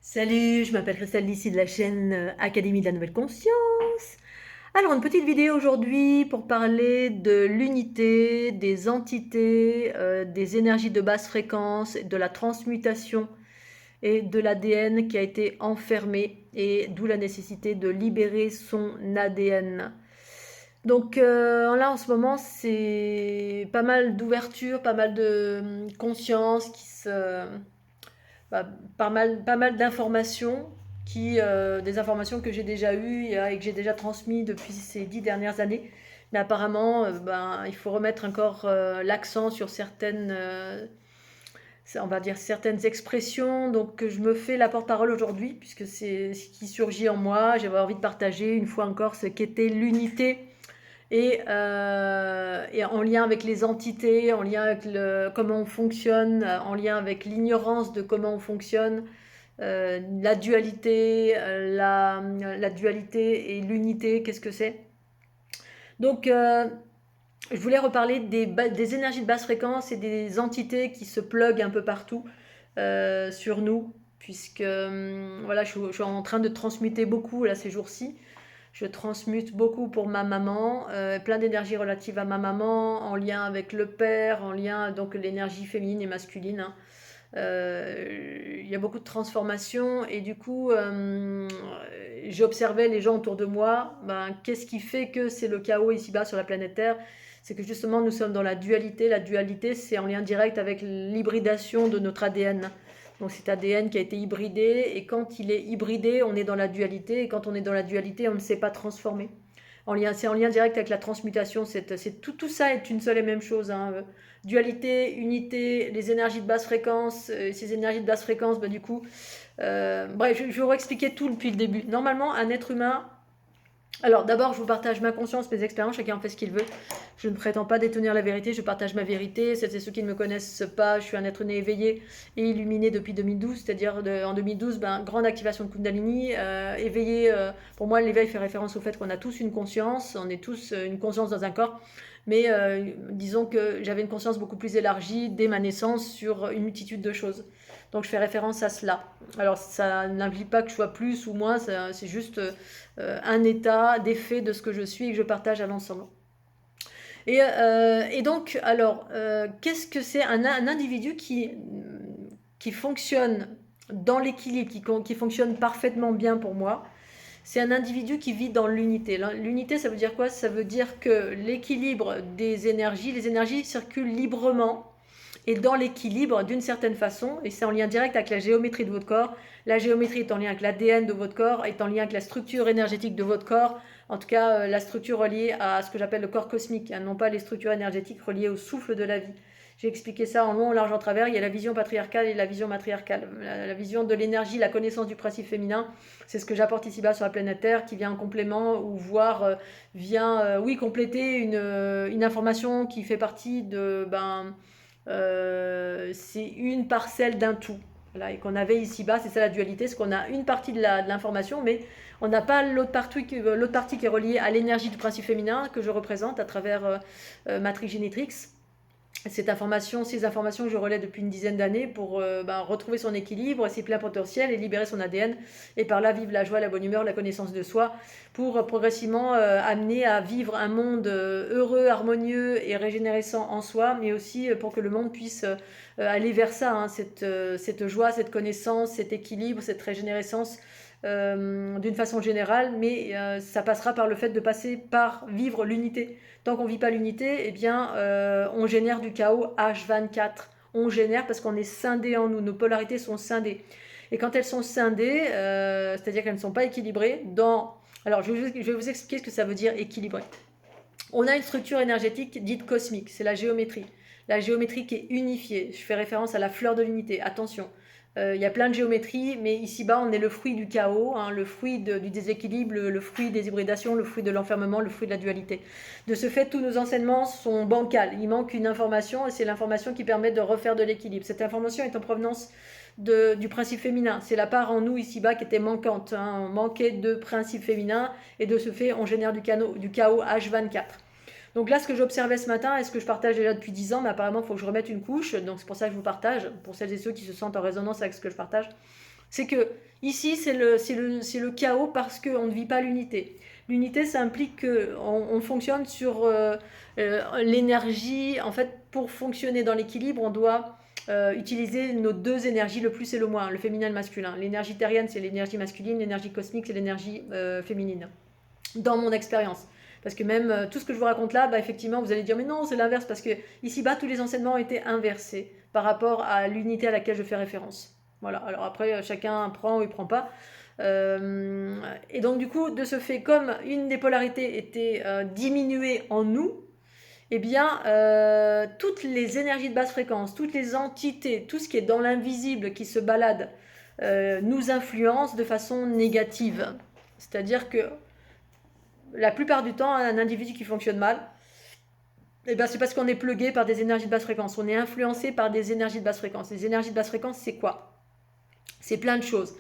Salut, je m'appelle Christelle d'ici de la chaîne Académie de la Nouvelle Conscience. Alors, une petite vidéo aujourd'hui pour parler de l'unité, des entités, des énergies de basse fréquence, de la transmutation et de l'ADN qui a été enfermé et d'où la nécessité de libérer son ADN. Donc là, en ce moment, c'est pas mal d'ouverture, pas mal de conscience bah, pas mal d'informations des informations que j'ai déjà eues et que j'ai déjà transmises depuis ces 10 dernières années. Mais apparemment, il faut remettre encore l'accent sur on va dire certaines expressions. Donc, je me fais la porte-parole aujourd'hui, puisque c'est ce qui surgit en moi. J'avais envie de partager une fois encore ce qu'était l'unité et en lien avec les entités, en lien avec comment on fonctionne, en lien avec l'ignorance de comment on fonctionne, la dualité, la dualité et l'unité, qu'est-ce que c'est? Donc, je voulais reparler des énergies de basse fréquence et des entités qui se pluguent un peu partout sur nous, puisque voilà, je suis en train de transmuter beaucoup là ces jours-ci. Je transmute beaucoup pour ma maman, plein d'énergie relative à ma maman, en lien avec le père, en lien donc l'énergie féminine et masculine, hein. Il y a beaucoup de transformations et du coup, j'observais les gens autour de moi. Qu'est-ce qui fait que c'est le chaos ici-bas sur la planète Terre? C'est que justement nous sommes dans la dualité. La dualité, c'est en lien direct avec l'hybridation de notre ADN. Donc cet ADN qui a été hybridé, et quand il est hybridé, on est dans la dualité, et quand on est dans la dualité, on ne sait pas transformer. C'est en lien direct avec la transmutation. Tout ça est une seule et même chose, hein. Dualité, unité, les énergies de basse fréquence, ces énergies de basse fréquence, du coup, bref, je vais vous expliquer tout depuis le début. Normalement, un être humain. Alors d'abord, je vous partage ma conscience, mes expériences, chacun en fait ce qu'il veut. Je ne prétends pas détenir la vérité, je partage ma vérité. Celles et ceux qui ne me connaissent pas, je suis un être né éveillé et illuminé depuis 2012, c'est-à-dire en 2012, grande activation de Kundalini, éveillé. Pour moi, l'éveil fait référence au fait qu'on a tous une conscience, on est tous une conscience dans un corps. Mais disons que j'avais une conscience beaucoup plus élargie dès ma naissance sur une multitude de choses. Donc je fais référence à cela. Alors ça n'implique pas que je sois plus ou moins, c'est juste un état d'effet de ce que je suis et que je partage à l'ensemble. Et donc, alors, qu'est-ce que c'est un individu qui fonctionne dans l'équilibre, qui fonctionne parfaitement bien pour moi? C'est un individu qui vit dans l'unité. L'unité, ça veut dire quoi? Ça veut dire que l'équilibre des énergies, les énergies circulent librement et dans l'équilibre d'une certaine façon, et c'est en lien direct avec la géométrie de votre corps. La géométrie est en lien avec l'ADN de votre corps, est en lien avec la structure énergétique de votre corps, en tout cas la structure reliée à ce que j'appelle le corps cosmique, hein, non pas les structures énergétiques reliées au souffle de la vie. J'ai expliqué ça en long, en large, en travers. Il y a la vision patriarcale et la vision matriarcale. La vision de l'énergie, la connaissance du principe féminin, c'est ce que j'apporte ici-bas sur la planète Terre, qui vient en complément ou voire vient, oui, compléter une information qui fait partie c'est une parcelle d'un tout. Voilà, et qu'on avait ici-bas, c'est ça la dualité, c'est qu'on a une partie de l'information, mais on n'a pas l'autre partie qui est reliée à l'énergie du principe féminin que je représente à travers Matrix Génétrix. Ces informations que je relais depuis une dizaine d'années pour retrouver son équilibre, ses pleins potentiels et libérer son ADN, et par là vivre la joie, la bonne humeur, la connaissance de soi, pour progressivement amener à vivre un monde heureux, harmonieux et régénérescent en soi, mais aussi pour que le monde puisse aller vers ça, hein, cette joie, cette connaissance, cet équilibre, cette régénérescence d'une façon générale, mais ça passera par le fait de passer par vivre l'unité. Tant qu'on ne vit pas l'unité, eh bien, on génère du chaos H24. On génère parce qu'on est scindé en nous. Nos polarités sont scindées. Et quand elles sont scindées, c'est-à-dire qu'elles ne sont pas équilibrées, alors je vais vous expliquer ce que ça veut dire équilibré. On a une structure énergétique dite cosmique, c'est la géométrie. La géométrie qui est unifiée. Je fais référence à la fleur de l'unité. Attention. Il y a plein de géométries, mais ici-bas, on est le fruit du chaos, hein, le fruit du déséquilibre, le fruit des hybridations, le fruit de l'enfermement, le fruit de la dualité. De ce fait, tous nos enseignements sont bancals. Il manque une information, et c'est l'information qui permet de refaire de l'équilibre. Cette information est en provenance du principe féminin. C'est la part en nous ici-bas qui était manquante, hein. On manquait de principe féminin, et de ce fait, on génère du chaos H24. Donc là, ce que j'observais ce matin et ce que je partage déjà depuis 10 ans, mais apparemment, il faut que je remette une couche. Donc c'est pour ça que je vous partage, pour celles et ceux qui se sentent en résonance avec ce que je partage. C'est que ici, c'est le chaos parce qu'on ne vit pas l'unité. L'unité, ça implique qu'on fonctionne sur l'énergie. En fait, pour fonctionner dans l'équilibre, on doit utiliser nos deux énergies, le plus et le moins, le féminin et le masculin. L'énergie terrienne, c'est l'énergie masculine, l'énergie cosmique, c'est l'énergie féminine. Dans mon expérience. Parce que même tout ce que je vous raconte là, bah, effectivement, vous allez dire, mais non, c'est l'inverse, parce que ici-bas, tous les enseignements ont été inversés par rapport à l'unité à laquelle je fais référence. Voilà, alors après, chacun prend ou il prend pas. Et donc, du coup, de ce fait, comme une des polarités était diminuée en nous, eh bien, toutes les énergies de basse fréquence, toutes les entités, tout ce qui est dans l'invisible qui se balade, nous influence de façon négative. C'est-à-dire que la plupart du temps, un individu qui fonctionne mal, eh ben, c'est parce qu'on est plugué par des énergies de basse fréquence. On est influencé par des énergies de basse fréquence. Les énergies de basse fréquence, c'est quoi? C'est plein de choses.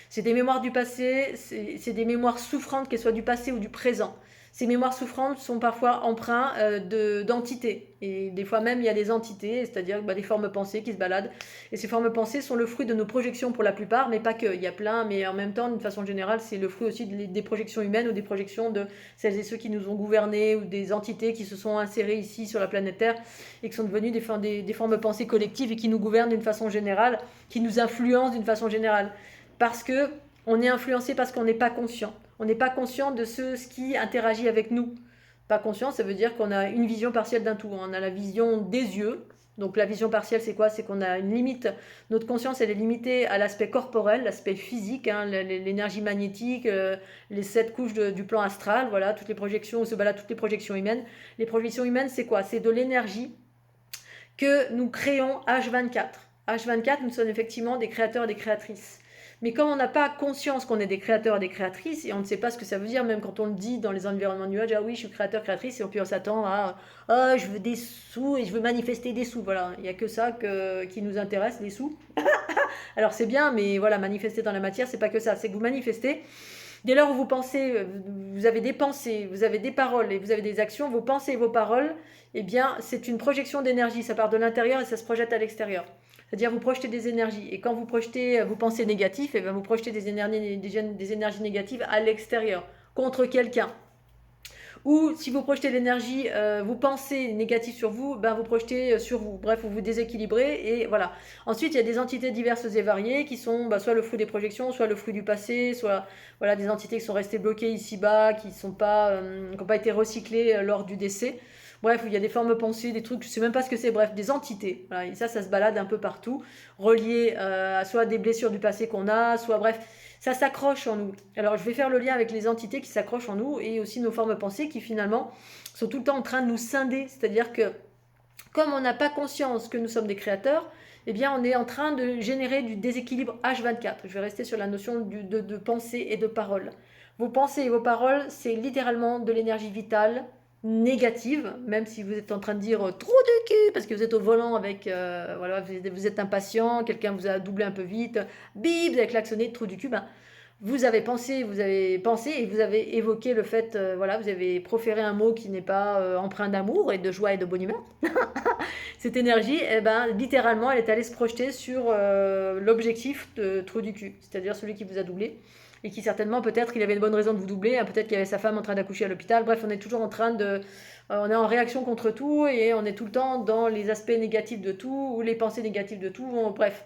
C'est des mémoires du passé, c'est des mémoires souffrantes, qu'elles soient du passé ou du présent. Ces mémoires souffrantes sont parfois empreintes d'entités. Et des fois même, il y a des entités, c'est-à-dire des formes pensées qui se baladent. Et ces formes pensées sont le fruit de nos projections pour la plupart, mais pas que. Il y a plein, mais en même temps, d'une façon générale, c'est le fruit aussi des projections humaines ou des projections de celles et ceux qui nous ont gouvernés ou des entités qui se sont insérées ici sur la planète Terre et qui sont devenues des formes pensées collectives et qui nous gouvernent d'une façon générale, qui nous influencent d'une façon générale. Parce que on est influencé parce qu'on n'est pas conscient. On n'est pas conscient de ce qui interagit avec nous. Pas conscient, ça veut dire qu'on a une vision partielle d'un tout. On a la vision des yeux. Donc la vision partielle, c'est quoi? C'est qu'on a une limite. Notre conscience, elle est limitée à l'aspect corporel, l'aspect physique, hein, l'énergie magnétique, les 7 couches du plan astral, voilà, toutes les projections, où se baladent toutes les projections humaines. Les projections humaines, c'est quoi? C'est de l'énergie que nous créons H24. H24, nous sommes effectivement des créateurs et des créatrices. Mais comme on n'a pas conscience qu'on est des créateurs et des créatrices, et on ne sait pas ce que ça veut dire, même quand on le dit dans les environnements nuages, ah oui, je suis créateur, créatrice, et puis on s'attend à je veux des sous et je veux manifester des sous. Voilà, il n'y a que ça qui nous intéresse, les sous. Alors c'est bien, mais voilà, manifester dans la matière, c'est pas que ça, c'est que vous manifestez. Dès lors où vous pensez, vous avez des pensées, vous avez des paroles et vous avez des actions, vos pensées et vos paroles, eh bien, c'est une projection d'énergie, ça part de l'intérieur et ça se projette à l'extérieur. C'est-à-dire vous projetez des énergies. Et quand vous projetez vos pensées négatives, eh bien vous projetez des énergies négatives à l'extérieur, contre quelqu'un. Ou si vous projetez l'énergie, vous pensez négative sur vous, ben vous projetez sur vous. Bref, vous vous déséquilibrez et voilà. Ensuite, il y a des entités diverses et variées qui sont soit le fruit des projections, soit le fruit du passé, soit voilà, des entités qui sont restées bloquées ici-bas, qui n'ont pas été recyclées lors du décès. Bref, il y a des formes pensées, des trucs, je ne sais même pas ce que c'est, bref, des entités. Voilà, et ça se balade un peu partout, relié à soit des blessures du passé qu'on a, soit bref, ça s'accroche en nous. Alors je vais faire le lien avec les entités qui s'accrochent en nous et aussi nos formes pensées qui finalement sont tout le temps en train de nous scinder. C'est-à-dire que comme on n'a pas conscience que nous sommes des créateurs, eh bien on est en train de générer du déséquilibre H24. Je vais rester sur la notion de pensée et de parole. Vos pensées et vos paroles, c'est littéralement de l'énergie vitale, négative, même si vous êtes en train de dire trop de cul parce que vous êtes au volant avec voilà, vous êtes impatient, quelqu'un vous a doublé un peu vite, bip, vous avez klaxonné, trop du cul, ben, vous avez pensé et vous avez évoqué le fait, voilà, vous avez proféré un mot qui n'est pas empreint d'amour et de joie et de bonne humeur. Cette énergie, eh ben, littéralement, elle est allée se projeter sur l'objectif de trou du cul, c'est-à-dire celui qui vous a doublé. Et qui certainement, peut-être, il avait une bonne raison de vous doubler, hein, peut-être qu'il y avait sa femme en train d'accoucher à l'hôpital. Bref, on est toujours en train de... on est en réaction contre tout et on est tout le temps dans les aspects négatifs de tout ou les pensées négatives de tout. Bref,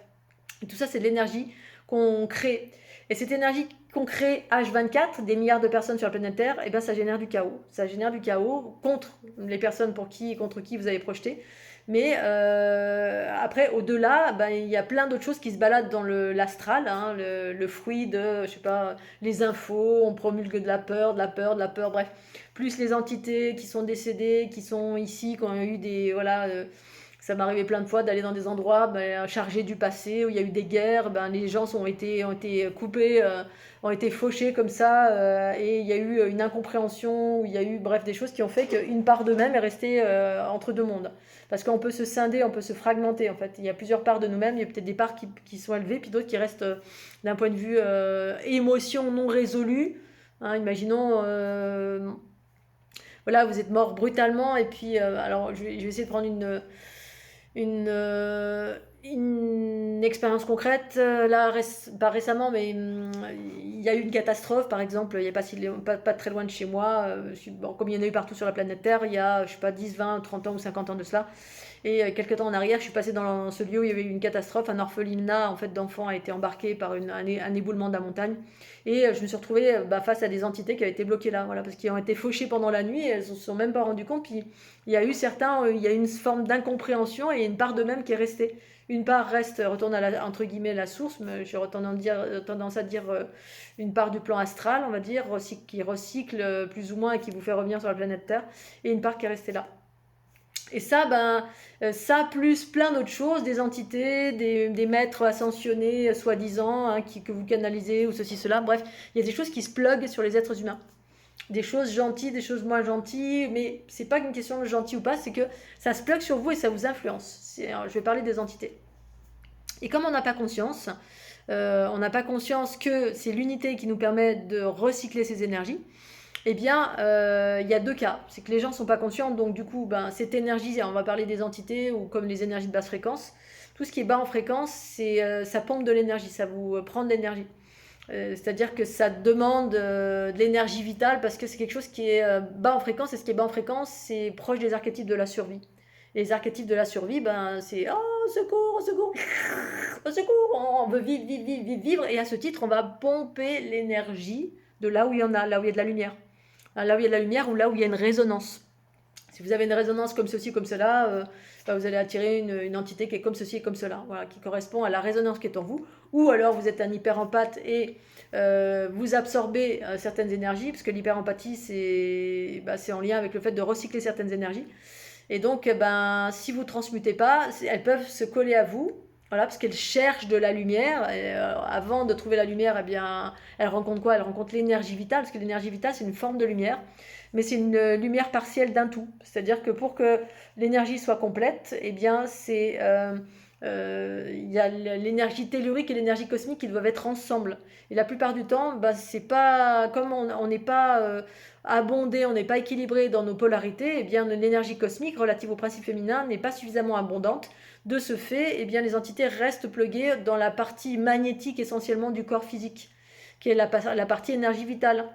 et tout ça, c'est de l'énergie qu'on crée. Et cette énergie qu'on crée H24, des milliards de personnes sur la planète Terre, eh ben, ça génère du chaos. Ça génère du chaos contre les personnes contre qui vous avez projeté. Mais après, au-delà, ben, il y a plein d'autres choses qui se baladent dans l'astral, hein, le fruit de, je sais pas, les infos, on promulgue de la peur, bref. Plus les entités qui sont décédées, qui sont ici, qui ont eu des, voilà, ça m'est arrivé plein de fois d'aller dans des endroits chargés du passé, où il y a eu des guerres, les gens ont été coupés, ont été fauchés comme ça, et il y a eu une incompréhension, où il y a eu, bref, des choses qui ont fait qu'une part d'eux-mêmes est restée entre deux mondes. Parce qu'on peut se scinder, on peut se fragmenter en fait. Il y a plusieurs parts de nous-mêmes, il y a peut-être des parts qui sont élevées, puis d'autres qui restent d'un point de vue émotion non résolue. Hein, imaginons, voilà, vous êtes mort brutalement, et puis, alors je vais essayer de prendre Une expérience concrète, là, pas récemment, mais il y a eu une catastrophe, par exemple, il n'y a pas très loin de chez moi, bon, comme il y en a eu partout sur la planète Terre, il y a, je sais pas, 10, 20, 30 ans ou 50 ans de cela. Et quelques temps en arrière, je suis passée dans ce lieu où il y avait eu une catastrophe. Un orphelinat en fait, d'enfants a été embarqué par un éboulement de la montagne. Et je me suis retrouvée face à des entités qui avaient été bloquées là, voilà, parce qu'ils ont été fauchés pendant la nuit et elles ne se sont même pas rendues compte. Puis il y a eu il y a eu une forme d'incompréhension et une part d'eux-mêmes qui est restée. Une part retourne à entre guillemets la source, mais j'ai tendance à dire une part du plan astral, on va dire, qui recycle plus ou moins et qui vous fait revenir sur la planète Terre, et une part qui est restée là. Et ça, ça plus plein d'autres choses, des entités, des maîtres ascensionnés, soi-disant, hein, que vous canalisez, ou ceci, cela. Bref, il y a des choses qui se pluguent sur les êtres humains. Des choses gentilles, des choses moins gentilles, mais c'est pas une question de gentil ou pas, c'est que ça se plug sur vous et ça vous influence. Je vais parler des entités. Et comme on n'a pas conscience, que c'est l'unité qui nous permet de recycler ces énergies, eh bien, il y a deux cas. C'est que les gens ne sont pas conscients, donc du coup, cette énergie, on va parler des entités ou comme les énergies de basse fréquence. Tout ce qui est bas en fréquence, ça pompe de l'énergie, ça vous prend de l'énergie. C'est-à-dire que ça demande de l'énergie vitale parce que c'est quelque chose qui est bas en fréquence, et ce qui est bas en fréquence, c'est proche des archétypes de la survie. Et les archétypes de la survie, c'est oh secours, au secours, au secours, on veut vivre, vivre, vivre, vivre, vivre, et à ce titre, on va pomper l'énergie de là où il y en a, là où il y a de la lumière. Là où il y a de la lumière ou là où il y a une résonance. Si vous avez une résonance comme ceci, comme cela, vous allez attirer une entité qui est comme ceci et comme cela, voilà, qui correspond à la résonance qui est en vous. Ou alors vous êtes un hyper-empathe et vous absorbez certaines énergies, parce que l'hyper-empathie, c'est en lien avec le fait de recycler certaines énergies. Et donc, si vous ne transmutez pas, elles peuvent se coller à vous. Voilà, parce qu'elles cherchent de la lumière. Et, avant de trouver la lumière, eh bien, elles rencontrent quoi? Elles rencontrent l'énergie vitale, parce que l'énergie vitale, c'est une forme de lumière, mais c'est une lumière partielle d'un tout. C'est-à-dire que pour que l'énergie soit complète, eh bien, il y a l'énergie tellurique et l'énergie cosmique qui doivent être ensemble. Et la plupart du temps, c'est pas comme on n'est pas abondé, on n'est pas équilibré dans nos polarités, eh bien l'énergie cosmique relative au principe féminin n'est pas suffisamment abondante. De ce fait, eh bien, les entités restent pluguées dans la partie magnétique essentiellement du corps physique, qui est la partie énergie vitale.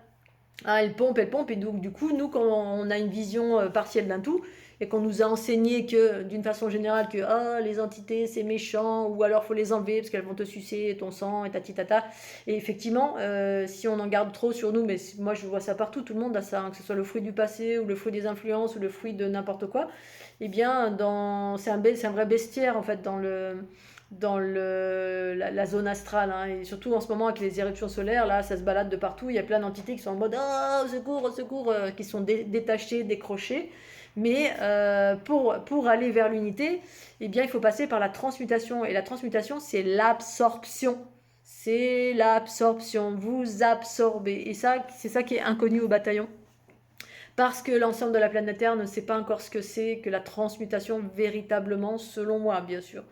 Ah, elle pompe, et donc du coup, nous, quand on a une vision partielle d'un tout, et qu'on nous a enseigné que, d'une façon générale, que les entités, c'est méchant, ou alors faut les enlever parce qu'elles vont te sucer ton sang, et tata. Et effectivement, si on en garde trop sur nous, mais moi je vois ça partout, tout le monde a ça, hein, que ce soit le fruit du passé, ou le fruit des influences, ou le fruit de n'importe quoi, eh bien, c'est un vrai bestiaire, en fait, dans la zone astrale, hein. Et surtout en ce moment avec les éruptions solaires, là ça se balade de partout, il y a plein d'entités qui sont en mode au secours, qui sont détachées, décrochées, mais pour aller vers l'unité, eh bien il faut passer par la transmutation, et la transmutation c'est l'absorption. Vous absorbez, et ça c'est ça qui est inconnu au bataillon, parce que l'ensemble de la planète Terre ne sait pas encore ce que c'est que la transmutation véritablement, selon moi bien sûr.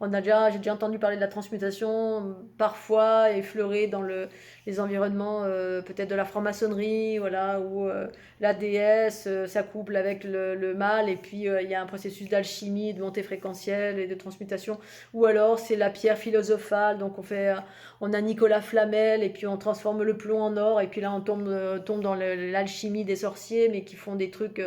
J'ai déjà entendu parler de la transmutation, parfois effleurée dans les environnements peut-être de la franc-maçonnerie, voilà, où la déesse s'accouple avec le mâle, et puis il y a un processus d'alchimie, de montée fréquentielle et de transmutation. Ou alors c'est la pierre philosophale, donc on a Nicolas Flamel, et puis on transforme le plomb en or, et puis là on tombe dans l'alchimie des sorciers, mais qui font des trucs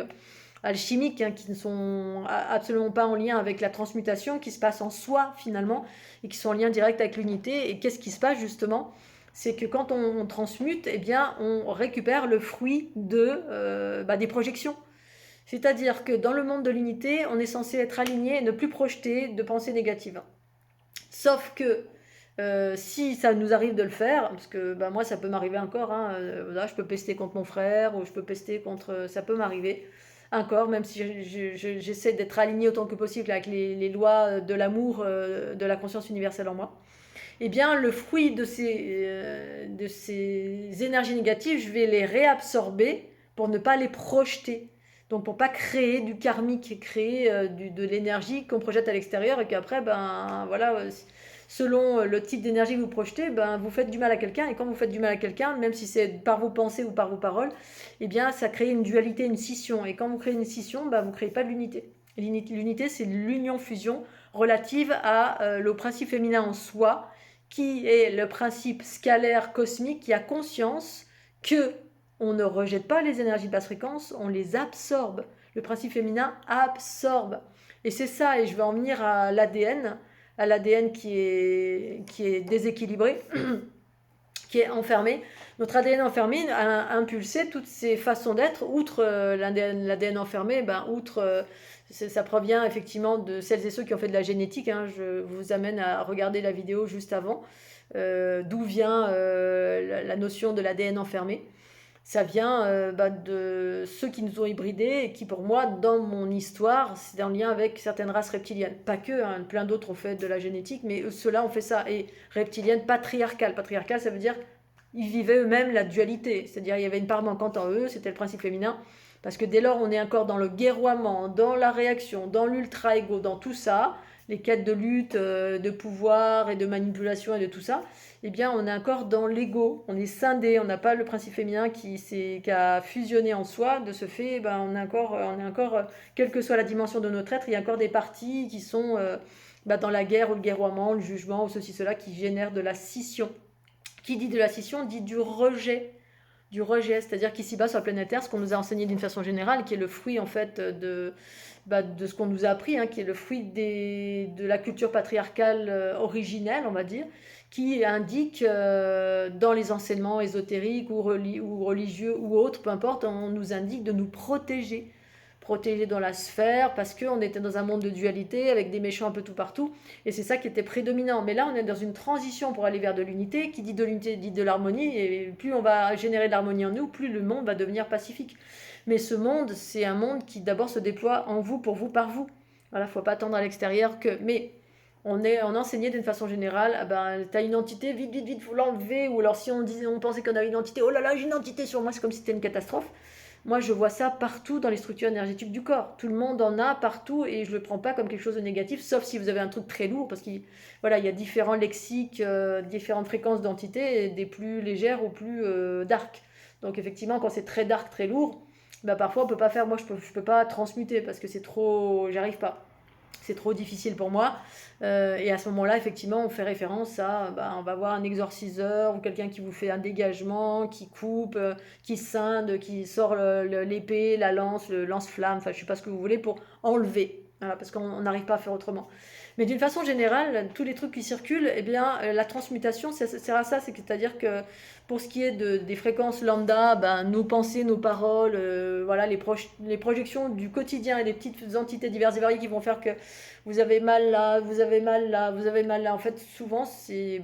alchimiques, hein, qui ne sont absolument pas en lien avec la transmutation qui se passe en soi finalement, et qui sont en lien direct avec l'unité. Et qu'est-ce qui se passe justement? C'est que quand on transmute, eh bien, on récupère le fruit des projections. C'est-à-dire que dans le monde de l'unité, on est censé être aligné et ne plus projeter de pensées négatives. Sauf que si ça nous arrive de le faire, parce que moi ça peut m'arriver encore, hein, je peux pester contre mon frère, ou je peux pester contre... ça peut m'arriver encore, même si j'essaie d'être alignée autant que possible avec les lois de l'amour, de la conscience universelle en moi. Eh bien, le fruit de ces énergies négatives, je vais les réabsorber pour ne pas les projeter. Donc, pour pas créer du karmique, créer de l'énergie qu'on projette à l'extérieur, et qu'après, voilà, selon le type d'énergie que vous projetez, vous faites du mal à quelqu'un. Et quand vous faites du mal à quelqu'un, même si c'est par vos pensées ou par vos paroles, eh bien, ça crée une dualité, une scission. Et quand vous créez une scission, vous ne créez pas de l'unité. L'unité, c'est l'union-fusion relative au principe féminin en soi, qui est le principe scalaire cosmique qui a conscience que on ne rejette pas les énergies de basse fréquence, on les absorbe. Le principe féminin absorbe. Et c'est ça, et je vais en venir à l'ADN qui est déséquilibré, qui est enfermé. Notre ADN enfermé a impulsé toutes ces façons d'être, outre l'ADN enfermé, outre ça provient effectivement de celles et ceux qui ont fait de la génétique. Je vous amène à regarder la vidéo juste avant, d'où vient la notion de l'ADN enfermé. Ça vient de ceux qui nous ont hybridés et qui, pour moi, dans mon histoire, c'est en lien avec certaines races reptiliennes. Pas que, plein d'autres ont fait de la génétique, mais ceux-là ont fait ça. Et reptilienne patriarcale. Patriarcale, ça veut dire ils vivaient eux-mêmes la dualité. C'est-à-dire il y avait une part manquante en eux, c'était le principe féminin. Parce que dès lors, on est encore dans le guerroiement, dans la réaction, dans l'ultra-ego, dans tout ça, les quêtes de lutte, de pouvoir et de manipulation et de tout ça, eh bien, on est encore dans l'ego, on est scindé, on n'a pas le principe féminin qui a fusionné en soi. De ce fait, on est encore, quelle que soit la dimension de notre être, il y a encore des parties qui sont dans la guerre ou le guerroiement, le jugement ou ceci, cela, qui génèrent de la scission. Qui dit de la scission dit du rejet, c'est-à-dire qu'ici-bas sur la planète Terre, ce qu'on nous a enseigné d'une façon générale, qui est le fruit en fait de ce qu'on nous a appris, qui est le fruit de la culture patriarcale originelle, on va dire, qui indique dans les enseignements ésotériques ou religieux ou autres, peu importe, on nous indique de nous protéger dans la sphère, parce qu'on était dans un monde de dualité, avec des méchants un peu tout partout, et c'est ça qui était prédominant. Mais là, on est dans une transition pour aller vers de l'unité, qui dit de l'unité dit de l'harmonie, et plus on va générer de l'harmonie en nous, plus le monde va devenir pacifique. Mais ce monde, c'est un monde qui d'abord se déploie en vous, pour vous, par vous. Voilà, faut pas attendre à l'extérieur que... Mais on enseignait d'une façon générale, t'as une entité, vite, faut l'enlever, ou alors si on pensait qu'on avait une entité, oh là là, j'ai une entité sur moi, c'est comme si c'était une catastrophe. Moi, je vois ça partout dans les structures énergétiques du corps. Tout le monde en a partout et je ne le prends pas comme quelque chose de négatif, sauf si vous avez un truc très lourd, parce qu'il y a différents lexiques, différentes fréquences d'entités, des plus légères ou plus dark. Donc effectivement, quand c'est très dark, très lourd, parfois on peut pas faire, moi je peux pas transmuter parce que c'est trop, j'arrive pas. C'est trop difficile pour moi. Et à ce moment-là, effectivement, on fait référence à, on va voir un exorciseur ou quelqu'un qui vous fait un dégagement, qui coupe, qui scinde, qui sort l'épée, la lance, le lance-flamme, enfin je sais pas ce que vous voulez, pour enlever. Voilà, parce qu'on n'arrive pas à faire autrement. Mais d'une façon générale, tous les trucs qui circulent, eh bien, la transmutation, ça sert à ça. C'est-à-dire que pour ce qui est des fréquences lambda, nos pensées, nos paroles, voilà, les projections du quotidien et des petites entités diverses et variées qui vont faire que vous avez mal là, vous avez mal là, vous avez mal là. En fait, souvent, c'est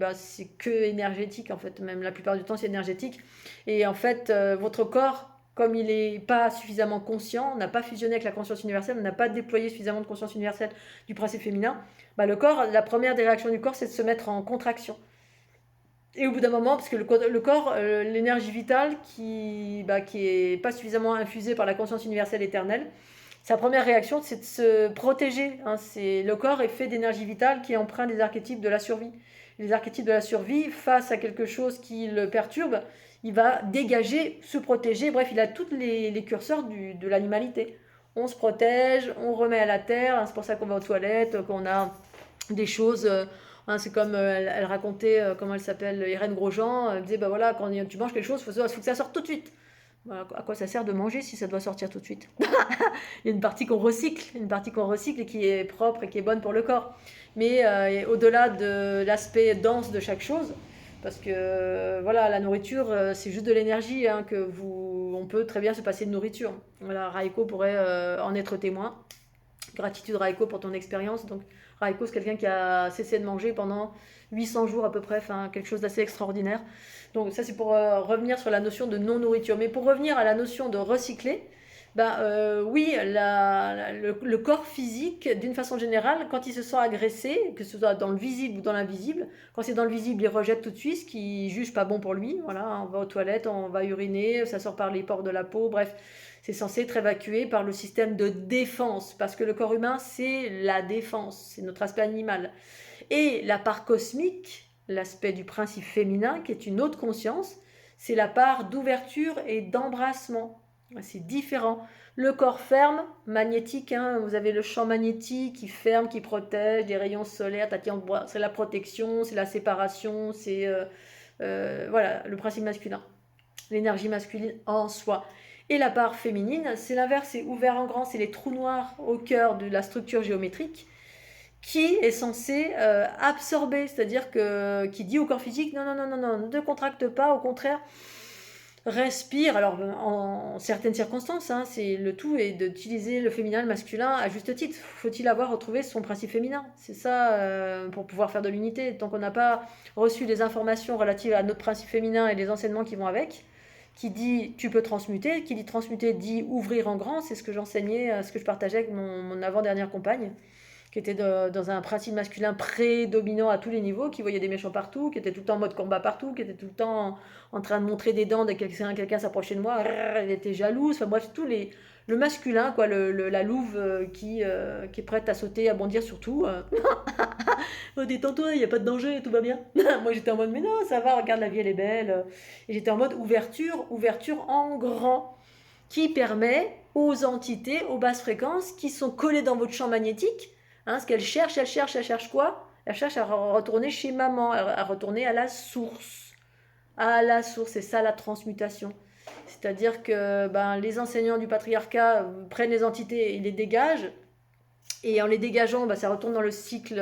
que énergétique. En fait, même la plupart du temps, c'est énergétique. Et en fait, votre corps, comme il n'est pas suffisamment conscient, n'a pas fusionné avec la conscience universelle, n'a pas déployé suffisamment de conscience universelle du principe féminin, le corps, la première des réactions du corps, c'est de se mettre en contraction. Et au bout d'un moment, parce que le corps, l'énergie vitale qui est pas suffisamment infusée par la conscience universelle éternelle, sa première réaction, c'est de se protéger. Le corps est fait d'énergie vitale qui emprunte des archétypes de la survie. Les archétypes de la survie, face à quelque chose qui le perturbe, il va dégager, se protéger, bref, il a tous les curseurs de l'animalité. On se protège, on remet à la terre, c'est pour ça qu'on va aux toilettes, qu'on a des choses... c'est comme elle racontait, comment elle s'appelle, Irène Grosjean, elle disait, voilà, quand tu manges quelque chose, il faut que ça sorte tout de suite. Voilà, à quoi ça sert de manger si ça doit sortir tout de suite? Il y a une partie qu'on recycle, et qui est propre et qui est bonne pour le corps. Mais au-delà de l'aspect dense de chaque chose, parce que voilà, la nourriture, c'est juste de l'énergie, on peut très bien se passer de nourriture. Voilà, Raiko pourrait en être témoin. Gratitude Raiko pour ton expérience. Donc Raiko, c'est quelqu'un qui a cessé de manger pendant 800 jours à peu près, quelque chose d'assez extraordinaire. Donc ça, c'est pour revenir sur la notion de non-nourriture. Mais pour revenir à la notion de recycler, oui, le corps physique, d'une façon générale, quand il se sent agressé, que ce soit dans le visible ou dans l'invisible, quand c'est dans le visible, il rejette tout de suite, ce qu'il juge pas bon pour lui. Voilà, on va aux toilettes, on va uriner, ça sort par les pores de la peau, bref, c'est censé être évacué par le système de défense, parce que le corps humain, c'est la défense, c'est notre aspect animal. Et la part cosmique, l'aspect du principe féminin, qui est une autre conscience, c'est la part d'ouverture et d'embrassement. C'est différent. Le corps ferme, magnétique, hein, vous avez le champ magnétique qui ferme, qui protège, des rayons solaires, c'est la protection, c'est la séparation, c'est voilà, le principe masculin, l'énergie masculine en soi. Et la part féminine, c'est l'inverse, c'est ouvert en grand, c'est les trous noirs au cœur de la structure géométrique qui est censé absorber, c'est-à-dire que qui dit au corps physique non, non, non, non, non, ne contracte pas, au contraire, respire. Alors, en certaines circonstances, hein, c'est le tout est d'utiliser le féminin et le masculin à juste titre. Faut-il avoir retrouvé son principe féminin? C'est ça, pour pouvoir faire de l'unité. Tant qu'on n'a pas reçu les informations relatives à notre principe féminin et les enseignements qui vont avec, qui dit tu peux transmuter, qui dit transmuter dit ouvrir en grand, c'est ce que j'enseignais, ce que je partageais avec mon avant-dernière compagne, qui était dans un principe masculin prédominant à tous les niveaux, qui voyait des méchants partout, qui était tout le temps en mode combat partout, qui était tout le temps en train de montrer des dents dès que quelqu'un s'approchait de moi, elle était jalouse, enfin bref, le masculin, quoi, la louve qui est prête à sauter, à bondir sur tout. Oh, détends-toi, il n'y a pas de danger, tout va bien. Moi j'étais en mode, mais non, ça va, regarde, la vie elle est belle. Et j'étais en mode ouverture en grand, qui permet aux entités, aux basses fréquences, qui sont collées dans votre champ magnétique, hein, ce qu'elle cherche, elle cherche quoi? Elle cherche à retourner chez maman, à retourner à la source. À la source, c'est ça la transmutation. C'est-à-dire que ben, les enseignants du patriarcat prennent les entités et les dégagent, et en les dégageant, bah, ça retourne dans le cycle.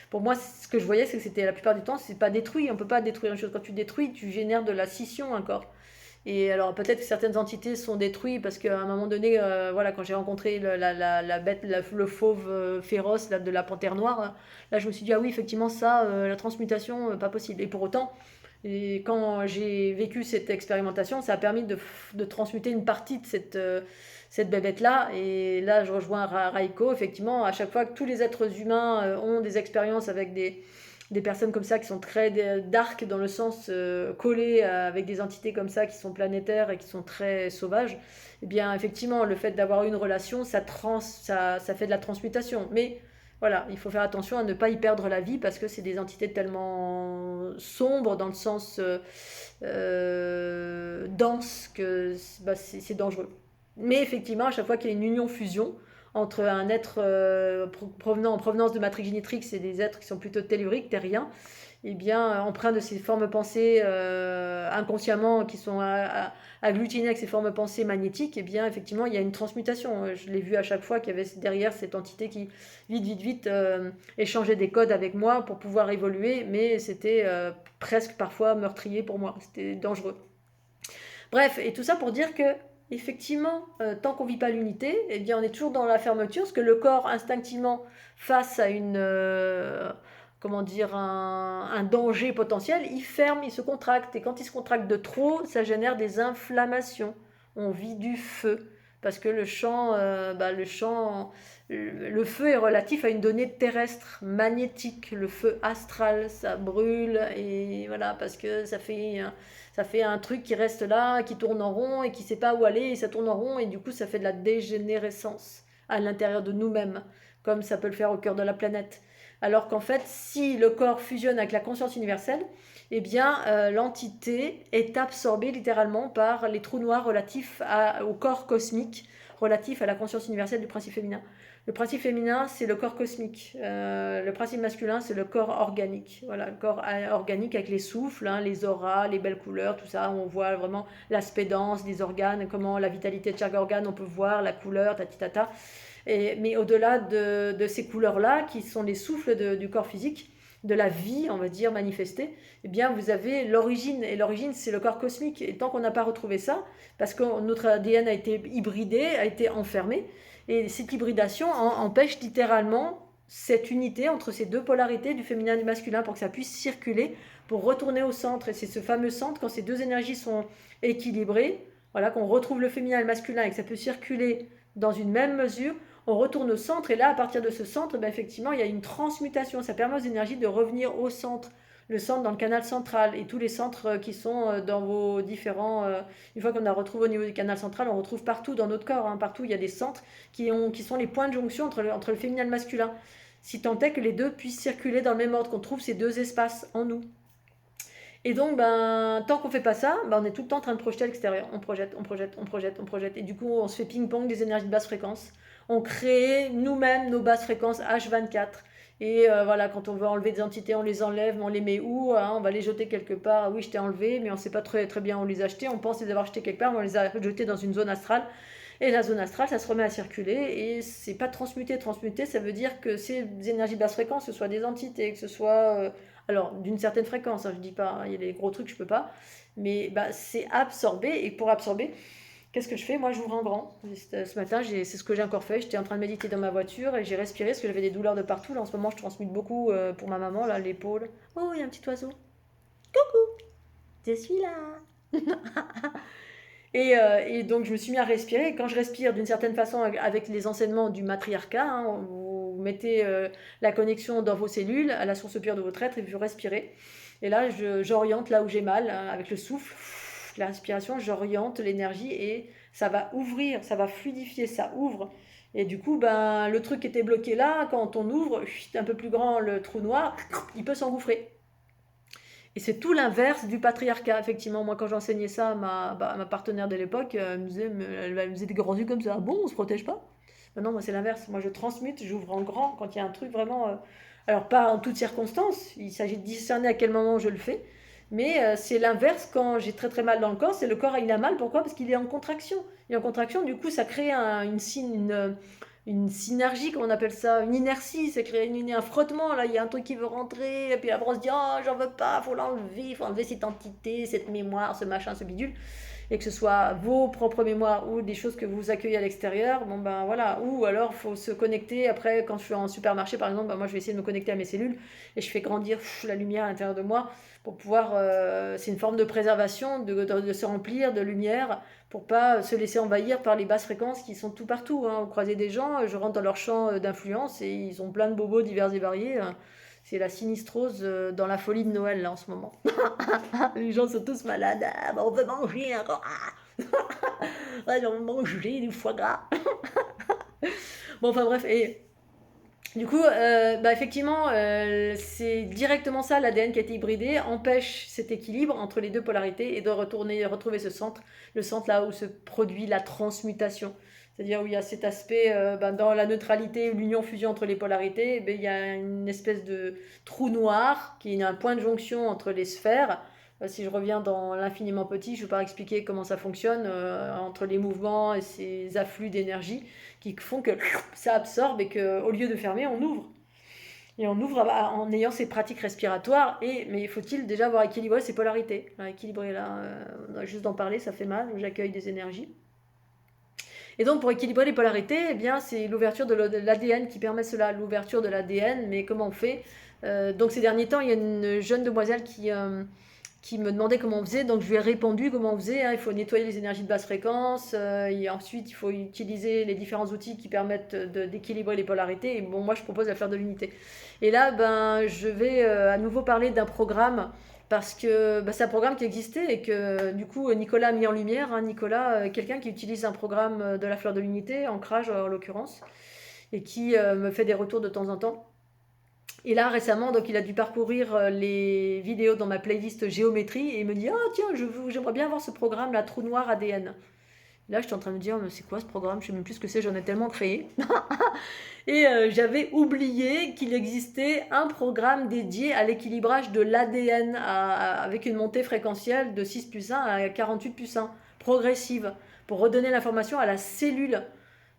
Pour moi, ce que je voyais, c'est que c'était la plupart du temps, c'est pas détruit. On peut pas détruire une chose. Quand tu détruis, tu génères de la scission encore. Et alors peut-être que certaines entités sont détruites parce qu'à un moment donné, voilà, quand j'ai rencontré la bête, le fauve féroce là, de la panthère noire, là je me suis dit, ah oui, effectivement, ça, la transmutation, pas possible. Et pour autant, et quand j'ai vécu cette expérimentation, ça a permis de transmuter une partie de cette bébête-là. Et là, je rejoins Raiko. Effectivement, à chaque fois que tous les êtres humains ont des expériences avec des personnes comme ça qui sont très dark dans le sens collées avec des entités comme ça qui sont planétaires et qui sont très sauvages, eh bien effectivement le fait d'avoir une relation ça fait de la transmutation, mais voilà, il faut faire attention à ne pas y perdre la vie parce que c'est des entités tellement sombres dans le sens dense que bah, c'est dangereux. Mais effectivement, à chaque fois qu'il y a une union-fusion entre un être en provenance de matrix génétrique, c'est des êtres qui sont plutôt telluriques, terriens, et bien empreints de ces formes pensées inconsciemment, qui sont agglutinés avec ces formes pensées magnétiques, et bien effectivement il y a une transmutation. Je l'ai vu à chaque fois qu'il y avait derrière cette entité qui vite échangeait des codes avec moi pour pouvoir évoluer, mais c'était presque parfois meurtrier pour moi, c'était dangereux. Bref, et tout ça pour dire que effectivement, tant qu'on ne vit pas l'unité, eh bien, on est toujours dans la fermeture, parce que le corps, instinctivement, face à comment dire, un danger potentiel, il ferme, il se contracte. Et quand il se contracte de trop, ça génère des inflammations. On vit du feu. Parce que le feu est relatif à une donnée terrestre, magnétique. Le feu astral, ça brûle. Et voilà, parce que ça fait un truc qui reste là, qui tourne en rond et qui ne sait pas où aller, et ça tourne en rond, et du coup ça fait de la dégénérescence à l'intérieur de nous-mêmes, comme ça peut le faire au cœur de la planète. Alors qu'en fait, si le corps fusionne avec la conscience universelle, eh bien l'entité est absorbée littéralement par les trous noirs relatifs au corps cosmique, relatifs à la conscience universelle du principe féminin. Le principe féminin, c'est le corps cosmique. Le principe masculin, c'est le corps organique. Voilà, le corps organique avec les souffles, hein, les auras, les belles couleurs, tout ça. On voit vraiment l'aspect dense des organes, comment la vitalité de chaque organe, on peut voir la couleur, tatitata. Mais au-delà de ces couleurs-là, qui sont les souffles du corps physique, de la vie, on va dire, manifestée, eh bien, vous avez l'origine. Et l'origine, c'est le corps cosmique. Et tant qu'on n'a pas retrouvé ça, parce que notre ADN a été hybridé, a été enfermé, et cette hybridation empêche littéralement cette unité entre ces deux polarités du féminin et du masculin pour que ça puisse circuler, pour retourner au centre. Et c'est ce fameux centre, quand ces deux énergies sont équilibrées, voilà, qu'on retrouve le féminin et le masculin et que ça peut circuler dans une même mesure, on retourne au centre. Et là, à partir de ce centre, ben, effectivement, il y a une transmutation. Ça permet aux énergies de revenir au centre. Le centre dans le canal central et tous les centres qui sont dans vos différents... une fois qu'on a retrouvé au niveau du canal central, on retrouve partout dans notre corps, hein, partout il y a des centres qui sont les points de jonction entre le féminin et le masculin. Si tant est que les deux puissent circuler dans le même ordre, qu'on trouve ces deux espaces en nous. Et donc, ben, tant qu'on fait pas ça, ben, on est tout le temps en train de projeter à l'extérieur. On projette, on projette, on projette, on projette. Et du coup, on se fait ping-pong des énergies de basse fréquence. On crée nous-mêmes nos basses fréquences H24. Et voilà, quand on veut enlever des entités, on les enlève, mais on les met où, hein? On va les jeter quelque part. Ah oui, je t'ai enlevé, mais on ne sait pas très, très bien où on les a jetés. On pense les avoir jetés quelque part, mais on les a jetés dans une zone astrale. Et la zone astrale, ça se remet à circuler. Et c'est pas transmuter. Transmuter, ça veut dire que ces énergies de basse fréquence, que ce soit des entités, que ce soit alors, d'une certaine fréquence, hein, je dis pas, hein, il y a des gros trucs, je peux pas. Mais bah, c'est absorbé. Et pour absorber, qu'est-ce que je fais? Moi, j'ouvre en grand. Ce matin, c'est ce que j'ai encore fait. J'étais en train de méditer dans ma voiture et j'ai respiré parce que j'avais des douleurs de partout. Là, en ce moment, je transmute beaucoup pour ma maman, là, l'épaule. Oh, il y a un petit oiseau. Coucou, je suis là. Et donc, je me suis mis à respirer. Et quand je respire d'une certaine façon avec les enseignements du matriarcat, hein, vous mettez la connexion dans vos cellules à la source pure de votre être et vous respirez. Et là, j'oriente là où j'ai mal, hein, avec le souffle, la respiration, j'oriente l'énergie et ça va ouvrir, ça va fluidifier, ça ouvre. Et du coup, ben, le truc qui était bloqué là, quand on ouvre, un peu plus grand le trou noir, il peut s'engouffrer. Et c'est tout l'inverse du patriarcat, effectivement. Moi, quand j'enseignais ça à ma partenaire de l'époque, elle me faisait des grands yeux comme ça. Ah bon, on se protège pas? Non, moi, c'est l'inverse. Moi, je transmute, j'ouvre en grand quand il y a un truc vraiment. Alors, pas en toutes circonstances, il s'agit de discerner à quel moment je le fais. Mais c'est l'inverse quand j'ai très très mal dans le corps. C'est le corps, il a mal. Pourquoi? Parce qu'il est en contraction. Il est en contraction, du coup, ça crée une synergie, comme on appelle ça, une inertie, c'est créer un frottement, là, il y a un truc qui veut rentrer, et puis après on se dit, oh, j'en veux pas, faut enlever cette entité, cette mémoire, ce machin, ce bidule, et que ce soit vos propres mémoires ou des choses que vous accueillez à l'extérieur, bon ben voilà, ou alors il faut se connecter, après quand je suis en supermarché par exemple, ben, moi je vais essayer de me connecter à mes cellules, et je fais grandir la lumière à l'intérieur de moi, pour pouvoir, c'est une forme de préservation, de se remplir de lumière, pour pas se laisser envahir par les basses fréquences qui sont tout partout, hein. Vous croisez des gens, je rentre dans leur champ d'influence et ils ont plein de bobos divers et variés, hein. C'est la sinistrose dans la folie de Noël là en ce moment. Les gens sont tous malades. Ah, bah, on veut manger encore. Ouais, on veut manger du foie gras. Bon, enfin bref, et du coup, bah, effectivement, c'est directement ça, l'ADN qui a été hybridé, empêche cet équilibre entre les deux polarités et de retrouver ce centre, le centre là où se produit la transmutation. C'est-à-dire où il y a cet aspect, ben, dans la neutralité, l'union-fusion entre les polarités, ben, il y a une espèce de trou noir qui est un point de jonction entre les sphères. Si je reviens dans l'infiniment petit, je ne vais pas expliquer comment ça fonctionne entre les mouvements et ces afflux d'énergie qui font que ça absorbe et qu'au lieu de fermer, on ouvre. Et on ouvre en ayant ces pratiques respiratoires. Mais faut-il déjà avoir équilibré ces polarités? Équilibrer là, juste d'en parler, ça fait mal. J'accueille des énergies. Et donc pour équilibrer les polarités, eh bien, c'est l'ouverture de l'ADN qui permet cela, l'ouverture de l'ADN. Mais comment on fait? Donc ces derniers temps, il y a une jeune demoiselle qui me demandait comment on faisait, donc je lui ai répondu comment on faisait, hein. Il faut nettoyer les énergies de basse fréquence, et ensuite il faut utiliser les différents outils qui permettent d'équilibrer les polarités, et bon, moi je propose la fleur de l'unité. Et là, ben, je vais à nouveau parler d'un programme, parce que ben, c'est un programme qui existait, et que du coup Nicolas a mis en lumière, hein. Nicolas, quelqu'un qui utilise un programme de la fleur de l'unité, Ancrage en l'occurrence, et qui me fait des retours de temps en temps. Et là, récemment, donc, il a dû parcourir les vidéos dans ma playlist géométrie et il me dit, ah tiens, j'aimerais bien voir ce programme, la trou noir ADN. Là, j'étais en train de me dire, mais c'est quoi ce programme? Je ne sais même plus ce que c'est, j'en ai tellement créé. Et j'avais oublié qu'il existait un programme dédié à l'équilibrage de l'ADN avec une montée fréquentielle de 6 plus 1 à 48 plus 1, progressive, pour redonner l'information à la cellule.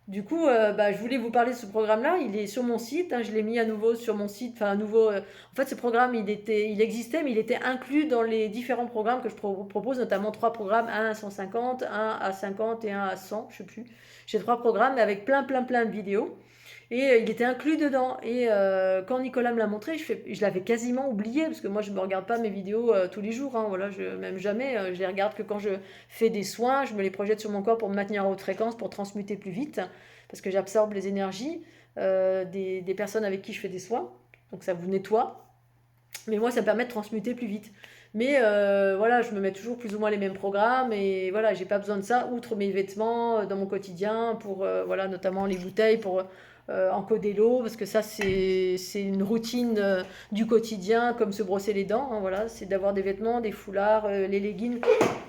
Du coup, bah, je voulais vous parler de ce programme-là. Il est sur mon site, hein, je l'ai mis à nouveau sur mon site. Enfin, à nouveau. En fait, ce programme, il existait, mais il était inclus dans les différents programmes que je propose, notamment 3 programmes, un à 150, un à 50 et un à 100, je sais plus. J'ai 3 programmes avec plein de vidéos. Et il était inclus dedans. Et quand Nicolas me l'a montré, je l'avais quasiment oublié, parce que moi, je ne me regarde pas mes vidéos tous les jours, hein, voilà, même jamais. Je les regarde que quand je fais des soins, je me les projette sur mon corps pour me maintenir à haute fréquence, pour transmuter plus vite, parce que j'absorbe les énergies des personnes avec qui je fais des soins. Donc ça vous nettoie. Mais moi, ça me permet de transmuter plus vite. Mais voilà, je me mets toujours plus ou moins les mêmes programmes et voilà, j'ai pas besoin de ça, outre mes vêtements dans mon quotidien, pour voilà, notamment les bouteilles, pour en Codelo, parce que ça c'est une routine du quotidien, comme se brosser les dents, hein, voilà, c'est d'avoir des vêtements, des foulards, les leggings,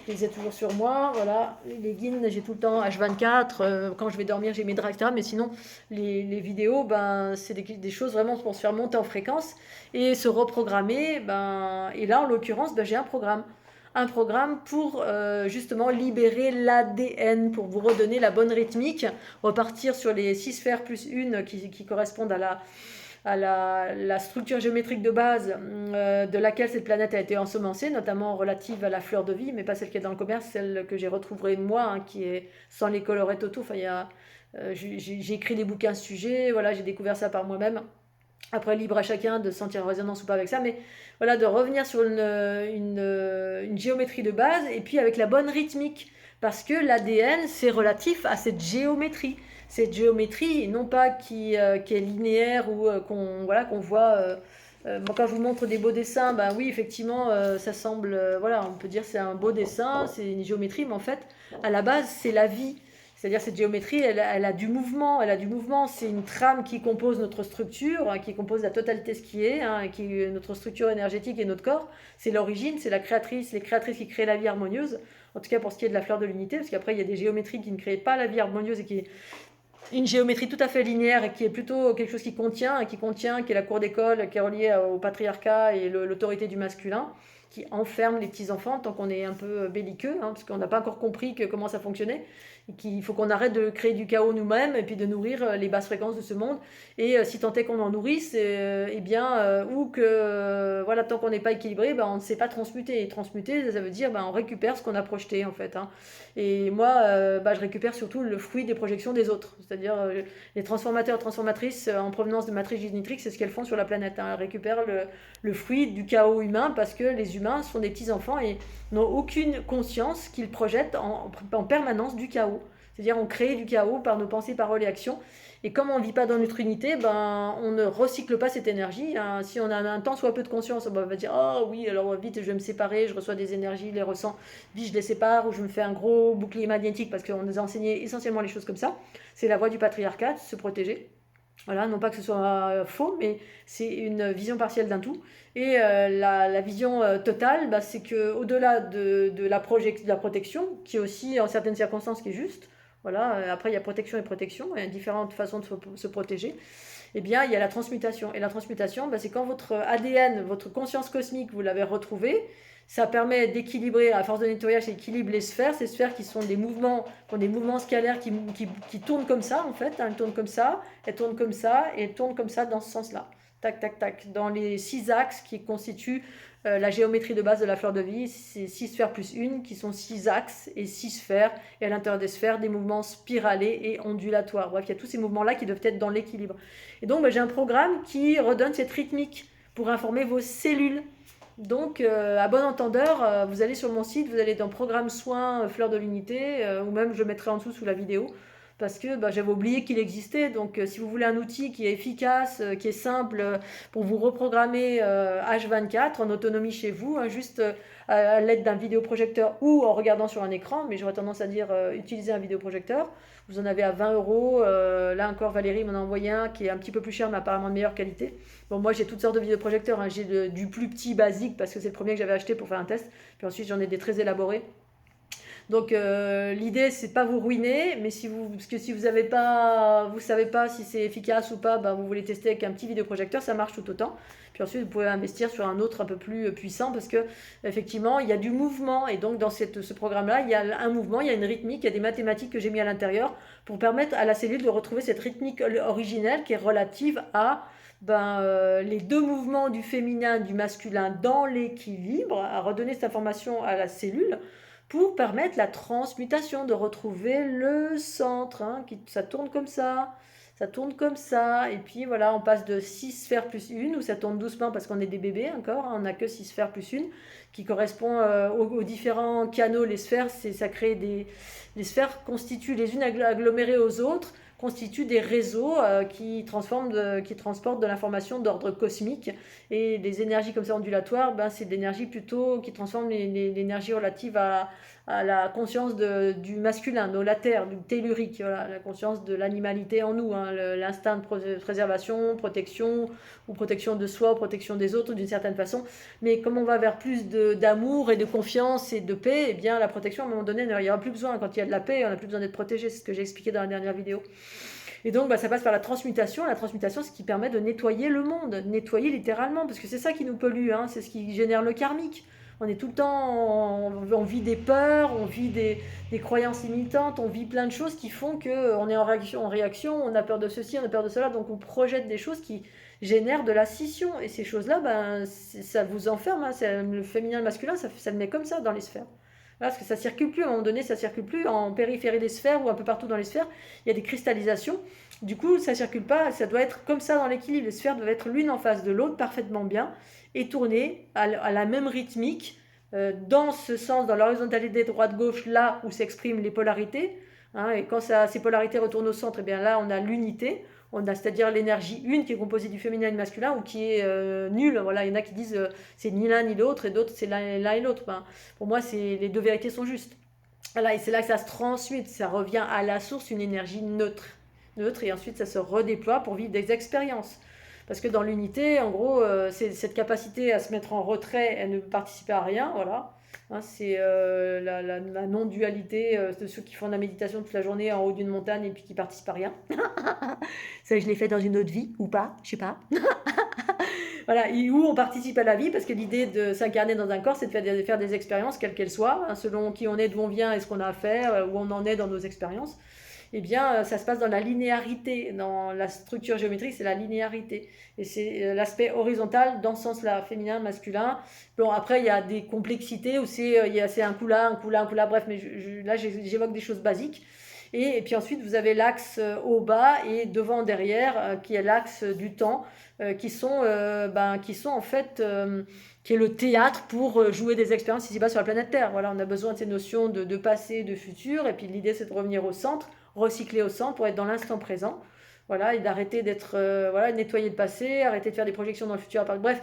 je les ai toujours sur moi, voilà, les leggings j'ai tout le temps H24, quand je vais dormir j'ai mes draps, etc. Mais sinon les vidéos, ben, c'est des choses vraiment pour se faire monter en fréquence et se reprogrammer, ben, et là en l'occurrence ben, j'ai un programme pour justement libérer l'ADN, pour vous redonner la bonne rythmique, repartir sur les 6 sphères plus une qui correspondent à la structure géométrique de base de laquelle cette planète a été ensemencée, notamment relative à la fleur de vie, mais pas celle qui est dans le commerce, celle que j'ai retrouvée moi, hein, qui est sans les colorets totaux. Enfin, j'ai écrit des bouquins à ce sujet, voilà, j'ai découvert ça par moi-même. Après, libre à chacun de sentir résonance ou pas avec ça, mais voilà, de revenir sur une géométrie de base et puis avec la bonne rythmique. Parce que l'ADN, c'est relatif à cette géométrie. Cette géométrie, non pas qui est linéaire ou qu'on voit. Moi, quand je vous montre des beaux dessins, ben oui, effectivement, ça semble. Voilà, on peut dire c'est un beau dessin, c'est une géométrie, mais en fait, à la base, c'est la vie. C'est-à-dire cette géométrie, elle a du mouvement, c'est une trame qui compose notre structure, hein, qui compose la totalité de ce qui est, hein, qui est notre structure énergétique et notre corps. C'est l'origine, c'est la créatrice, les créatrices qui créent la vie harmonieuse, en tout cas pour ce qui est de la fleur de l'unité, parce qu'après il y a des géométries qui ne créent pas la vie harmonieuse et qui est une géométrie tout à fait linéaire et qui est plutôt quelque chose qui qui est la cour d'école, qui est reliée au patriarcat et l'autorité du masculin, qui enferme les petits-enfants tant qu'on est un peu belliqueux, hein, parce qu'on n'a pas encore compris comment ça fonctionnait. Il faut qu'on arrête de créer du chaos nous-mêmes et puis de nourrir les basses fréquences de ce monde. Et si tant est qu'on en nourrisse, eh bien, ou que voilà, tant qu'on n'est pas équilibré, ben, on ne sait pas transmuter. Et transmuter, ça veut dire ben, on récupère ce qu'on a projeté en fait. Hein. Et moi, je récupère surtout le fruit des projections des autres. C'est-à-dire les transformateurs, transformatrices en provenance de matrice génétique, c'est ce qu'elles font sur la planète. Hein. Elles récupèrent le fruit du chaos humain parce que les humains sont des petits-enfants et n'ont aucune conscience qu'ils projettent en permanence du chaos. C'est-à-dire on crée du chaos par nos pensées, paroles et actions. Et comme on ne vit pas dans notre unité, ben, on ne recycle pas cette énergie. Hein. Si on a un tant soit peu de conscience, on va dire « Oh oui, alors vite, je vais me séparer, je reçois des énergies, je les ressens, vite, je les sépare, ou je me fais un gros bouclier magnétique » parce qu'on nous a enseigné essentiellement les choses comme ça. C'est la voie du patriarcat, se protéger. Voilà, non pas que ce soit faux, mais c'est une vision partielle d'un tout. Et la vision totale, bah, c'est qu'au-delà de la protection, qui est aussi en certaines circonstances qui est juste, voilà, après il y a protection et protection, il y a différentes façons de se protéger, eh bien il y a la transmutation. Et la transmutation, bah, c'est quand votre ADN, votre conscience cosmique, vous l'avez retrouvé, ça permet d'équilibrer, à force de nettoyage, ça équilibre les sphères, ces sphères qui sont des mouvements scalaires qui tournent comme ça, en fait, hein, elles tournent comme ça, elles tournent comme ça, et elles tournent comme ça dans ce sens-là. Tac, tac, tac. Dans les 6 axes qui constituent la géométrie de base de la fleur de vie, c'est 6 sphères plus une, qui sont 6 axes et 6 sphères, et à l'intérieur des sphères, des mouvements spiralés et ondulatoires. Bref, il y a tous ces mouvements-là qui doivent être dans l'équilibre. Et donc, j'ai un programme qui redonne cette rythmique pour informer vos cellules. Donc, à bon entendeur, vous allez sur mon site, vous allez dans Programme Soins Fleur de l'Unité, ou même je le mettrai en dessous sous la vidéo, parce que j'avais oublié qu'il existait. Donc, si vous voulez un outil qui est efficace, qui est simple, pour vous reprogrammer H24 en autonomie chez vous, hein, juste à l'aide d'un vidéoprojecteur ou en regardant sur un écran, mais j'aurais tendance à dire utiliser un vidéoprojecteur. Vous en avez à 20 euros. Là encore, Valérie m'en a envoyé un qui est un petit peu plus cher, mais apparemment de meilleure qualité. Bon, moi, j'ai toutes sortes de vidéoprojecteurs. Hein. J'ai du plus petit basique parce que c'est le premier que j'avais acheté pour faire un test. Puis ensuite, j'en ai des très élaborés. Donc l'idée c'est pas vous ruiner, mais parce que si vous savez pas si c'est efficace ou pas, vous voulez tester avec un petit vidéoprojecteur, ça marche tout autant. Puis ensuite vous pouvez investir sur un autre un peu plus puissant parce que effectivement il y a du mouvement et donc dans ce programme-là il y a un mouvement, il y a une rythmique, il y a des mathématiques que j'ai mis à l'intérieur pour permettre à la cellule de retrouver cette rythmique originelle qui est relative à les deux mouvements du féminin, du masculin dans l'équilibre, à redonner cette information à la cellule pour permettre la transmutation, de retrouver le centre. Hein, ça tourne comme ça, et puis voilà, on passe de 6 sphères plus une, où ça tourne doucement parce qu'on est des bébés encore, hein, on n'a que 6 sphères plus une, qui correspond aux différents canaux. Les sphères, ça crée les sphères constituent les unes agglomérées aux autres, constituent des réseaux qui transportent de l'information d'ordre cosmique. Et les énergies comme ça ondulatoires, ben, c'est de l'énergie plutôt qui transforme l'énergie relative à la conscience du masculin, de la terre, du tellurique, voilà, la conscience de l'animalité en nous, hein, l'instinct de préservation, protection, ou protection de soi, ou protection des autres d'une certaine façon. Mais comme on va vers plus d'amour et de confiance et de paix, eh bien la protection à un moment donné, il n'y aura plus besoin. Quand il y a de la paix, on n'a plus besoin d'être protégé, c'est ce que j'ai expliqué dans la dernière vidéo. Et donc ça passe par la transmutation. La transmutation, c'est ce qui permet de nettoyer le monde, nettoyer littéralement, parce que c'est ça qui nous pollue, hein, c'est ce qui génère le karmique. On est tout le temps, on vit des peurs, on vit des croyances limitantes, on vit plein de choses qui font qu'on est en réaction, on a peur de ceci, on a peur de cela, donc on projette des choses qui génèrent de la scission. Et ces choses-là, ben, ça vous enferme, hein, le féminin et le masculin, ça le met comme ça dans les sphères. Voilà, parce que ça ne circule plus, à un moment donné, ça ne circule plus en périphérie des sphères ou un peu partout dans les sphères, il y a des cristallisations. Du coup, ça ne circule pas, ça doit être comme ça dans l'équilibre. Les sphères doivent être l'une en face de l'autre, parfaitement bien, et tourner à la même rythmique, dans ce sens, dans l'horizontalité droite-gauche, là où s'expriment les polarités. Hein, et quand ces polarités retournent au centre, et bien là, on a l'unité. On a c'est-à-dire l'énergie une qui est composée du féminin et du masculin ou qui est nulle. Voilà, il y en a qui disent c'est ni l'un ni l'autre et d'autres c'est l'un et l'autre. Ben, pour moi, les deux vérités sont justes. Voilà, et c'est là que ça se transmute, ça revient à la source, une énergie neutre, et ensuite ça se redéploie pour vivre des expériences. Parce que dans l'unité, en gros, c'est cette capacité à se mettre en retrait et ne participer à rien, voilà. Hein, c'est la non-dualité de ceux qui font de la méditation toute la journée en haut d'une montagne et puis qui participent à rien. Ça, je l'ai fait dans une autre vie, ou pas, je sais pas. Voilà, où on participe à la vie, parce que l'idée de s'incarner dans un corps, c'est de faire des expériences, quelles qu'elles soient, hein, selon qui on est, d'où on vient et ce qu'on a à faire, où on en est dans nos expériences. Eh bien, ça se passe dans la linéarité. Dans la structure géométrique, c'est la linéarité. Et c'est l'aspect horizontal dans ce sens-là, féminin, masculin. Bon, après, il y a des complexités où c'est un coup là, un coup là, un coup là, bref, mais là, j'évoque des choses basiques. Et puis ensuite, vous avez l'axe au bas et devant, derrière, qui est l'axe du temps, qui sont en fait... qui est le théâtre pour jouer des expériences ici-bas sur la planète Terre. Voilà, on a besoin de ces notions de passé, de futur, et puis l'idée c'est de revenir au centre, recycler au centre pour être dans l'instant présent, voilà, et d'arrêter d'être, nettoyer le passé, arrêter de faire des projections dans le futur. Bref,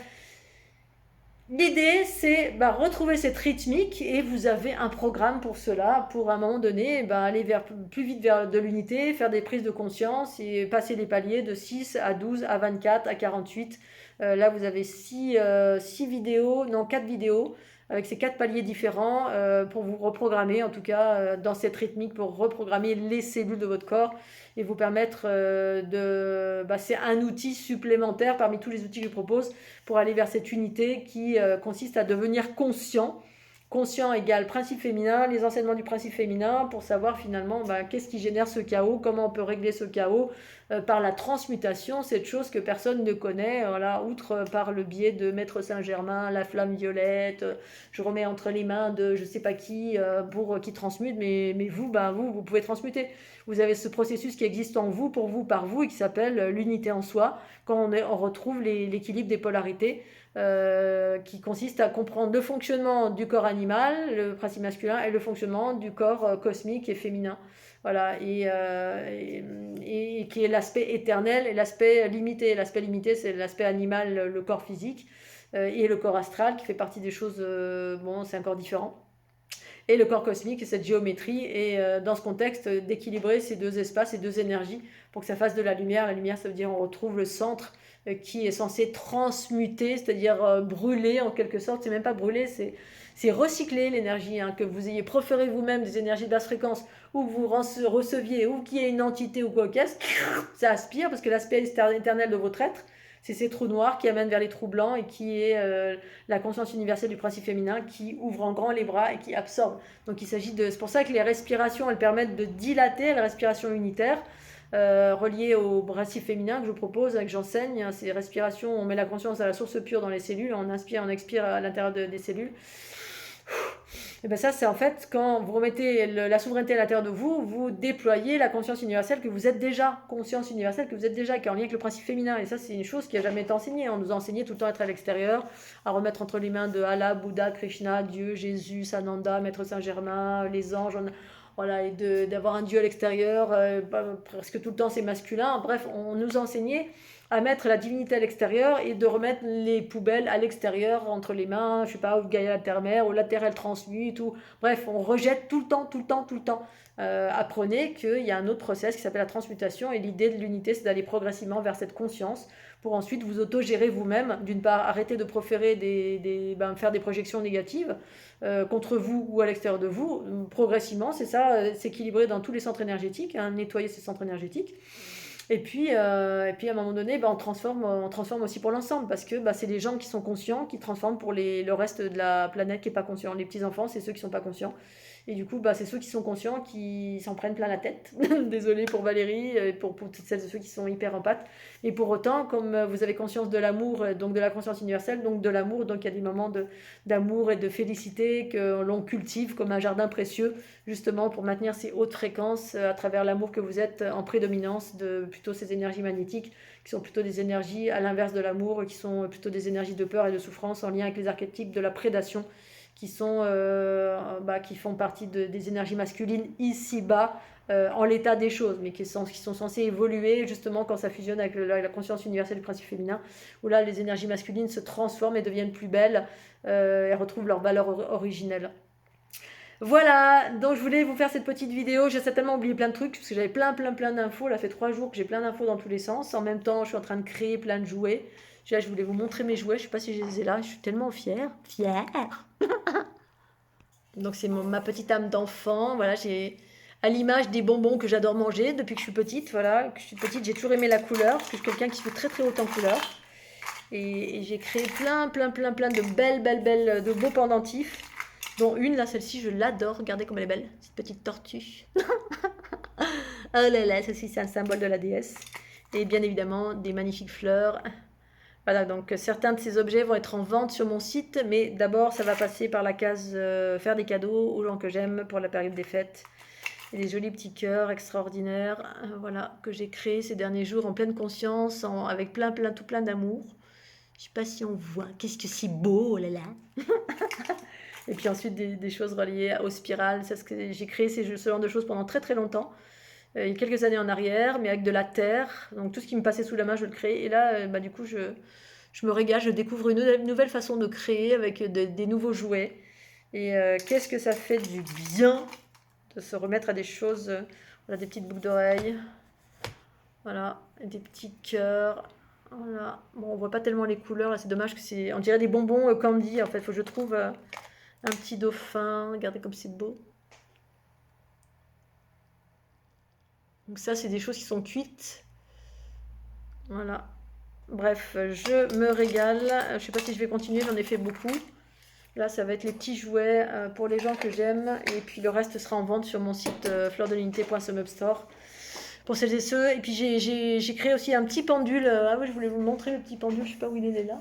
l'idée c'est retrouver cette rythmique, et vous avez un programme pour cela, pour à un moment donné aller plus vite vers de l'unité, faire des prises de conscience et passer les paliers de 6 à 12 à 24 à 48. Là, vous avez 4 vidéos avec ces 4 paliers différents pour vous reprogrammer, en tout cas dans cette rythmique, pour reprogrammer les cellules de votre corps et vous permettre c'est un outil supplémentaire parmi tous les outils que je propose pour aller vers cette unité qui consiste à devenir conscient. Conscient égale principe féminin, les enseignements du principe féminin pour savoir finalement qu'est-ce qui génère ce chaos, comment on peut régler ce chaos par la transmutation, cette chose que personne ne connaît, voilà, outre par le biais de Maître Saint-Germain, la flamme violette, je remets entre les mains de je sais pas qui pour qui transmute, mais vous pouvez transmuter. Vous avez ce processus qui existe en vous, pour vous, par vous, et qui s'appelle l'unité en soi, quand on retrouve l'équilibre des polarités. Qui consiste à comprendre le fonctionnement du corps animal, le principe masculin, et le fonctionnement du corps cosmique et féminin. Voilà, et qui est l'aspect éternel et l'aspect limité. L'aspect limité, c'est l'aspect animal, le corps physique, et le corps astral qui fait partie des choses, c'est un corps différent. Et le corps cosmique, cette géométrie, et dans ce contexte, d'équilibrer ces deux espaces, ces deux énergies, pour que ça fasse de la lumière. La lumière, ça veut dire on retrouve le centre qui est censé transmuter, c'est-à-dire brûler en quelque sorte. C'est même pas brûler, c'est recycler l'énergie, hein, que vous ayez proféré vous-même des énergies de basse fréquence, ou que vous receviez, ou qu'il y ait une entité ou quoi qu'est-ce, ça aspire, parce que l'aspect éternel de votre être, c'est ces trous noirs qui amènent vers les trous blancs et qui est la conscience universelle du principe féminin qui ouvre en grand les bras et qui absorbe. Donc il s'agit c'est pour ça que les respirations, elles permettent de dilater, la respiration unitaire, reliée au principe féminin que je propose, que j'enseigne. Hein, ces respirations, on met la conscience à la source pure dans les cellules, on inspire, on expire à l'intérieur des cellules. Et bien ça, c'est en fait quand vous remettez la souveraineté à l'intérieur de vous, vous déployez la conscience universelle que vous êtes déjà, qui est en lien avec le principe féminin. Et ça, c'est une chose qui n'a jamais été enseignée. On nous a enseigné tout le temps à être à l'extérieur, à remettre entre les mains de Allah, Bouddha, Krishna, Dieu, Jésus, Sananda, Maître Saint-Germain, les anges. voilà, et d'avoir un Dieu à l'extérieur, presque tout le temps c'est masculin. Bref, on nous enseignait à mettre la divinité à l'extérieur et de remettre les poubelles à l'extérieur, entre les mains, je sais pas, ou Gaïa la terre-mère, ou la terre elle transmute, ou bref, on rejette tout le temps, tout le temps, tout le temps. Apprenez qu'il y a un autre process qui s'appelle la transmutation, et l'idée de l'unité, c'est d'aller progressivement vers cette conscience pour ensuite vous autogérer vous-même. D'une part, arrêter de proférer faire des projections négatives contre vous ou à l'extérieur de vous, progressivement, c'est ça, s'équilibrer dans tous les centres énergétiques, hein, nettoyer ces centres énergétiques. Et puis à un moment donné, on transforme aussi pour l'ensemble, parce que c'est les gens qui sont conscients qui transforment pour le reste de la planète qui n'est pas conscient. Les petits-enfants, c'est ceux qui ne sont pas conscients. Et du coup, c'est ceux qui sont conscients qui s'en prennent plein la tête. Désolée pour Valérie, et pour toutes celles et ceux qui sont hyper empathes. Et pour autant, comme vous avez conscience de l'amour, donc de la conscience universelle, donc de l'amour, donc il y a des moments d'amour et de félicité que l'on cultive comme un jardin précieux, justement pour maintenir ces hautes fréquences à travers l'amour que vous êtes en prédominance de plutôt ces énergies magnétiques, qui sont plutôt des énergies à l'inverse de l'amour, qui sont plutôt des énergies de peur et de souffrance en lien avec les archétypes de la prédation, qui font partie des énergies masculines ici-bas, en l'état des choses, mais qui sont censées évoluer justement quand ça fusionne avec la conscience universelle du principe féminin, où là les énergies masculines se transforment et deviennent plus belles et retrouvent leur valeur originelle. Voilà, donc je voulais vous faire cette petite vidéo. J'ai certainement oublié plein de trucs parce que j'avais plein d'infos. Là, ça fait 3 jours que j'ai plein d'infos dans tous les sens. En même temps, je suis en train de créer plein de jouets. Là, je voulais vous montrer mes jouets. Je ne sais pas si je les ai là. Je suis tellement fière. Donc c'est ma petite âme d'enfant. Voilà, j'ai à l'image des bonbons que j'adore manger depuis que je suis petite. Voilà, que je suis petite, j'ai toujours aimé la couleur parce que je suis quelqu'un qui fait très haut en couleur. Et j'ai créé plein de belles, de beaux pendentifs. Dont une, là, celle-ci, je l'adore. Regardez comme elle est belle, cette petite tortue. Oh là là, ceci, c'est un symbole de la déesse. Et bien évidemment, des magnifiques fleurs. Voilà, donc certains de ces objets vont être en vente sur mon site. Mais d'abord, ça va passer par la case faire des cadeaux aux gens que j'aime pour la période des fêtes. Et des jolis petits cœurs extraordinaires, voilà, que j'ai créés ces derniers jours en pleine conscience, avec plein d'amour. Je sais pas si on voit. Qu'est-ce que c'est beau, oh là là. Et puis ensuite des choses reliées aux spirales. C'est ce que j'ai créé ce genre de choses pendant très longtemps. Il y a quelques années en arrière, mais avec de la terre. Donc tout ce qui me passait sous la main, je le créais. Et là, du coup, je me régale, je découvre une nouvelle façon de créer avec des nouveaux jouets. Et qu'est-ce que ça fait du bien de se remettre à des choses. Voilà, des petites boucles d'oreilles. Voilà, des petits cœurs. Voilà. Bon, on voit pas tellement les couleurs. Là, c'est dommage que c'est. On dirait des bonbons candy. En fait, faut que je trouve un petit dauphin. Regardez comme c'est beau. Donc ça, c'est des choses qui sont cuites. Voilà. Bref, je me régale. Je sais pas si je vais continuer. J'en ai fait beaucoup. Là, ça va être les petits jouets pour les gens que j'aime. Et puis le reste sera en vente sur mon site fleurdelunité.sumupstore pour celles et ceux. Et puis j'ai créé aussi un petit pendule. Ah oui, je voulais vous montrer le petit pendule. Je sais pas où il est là.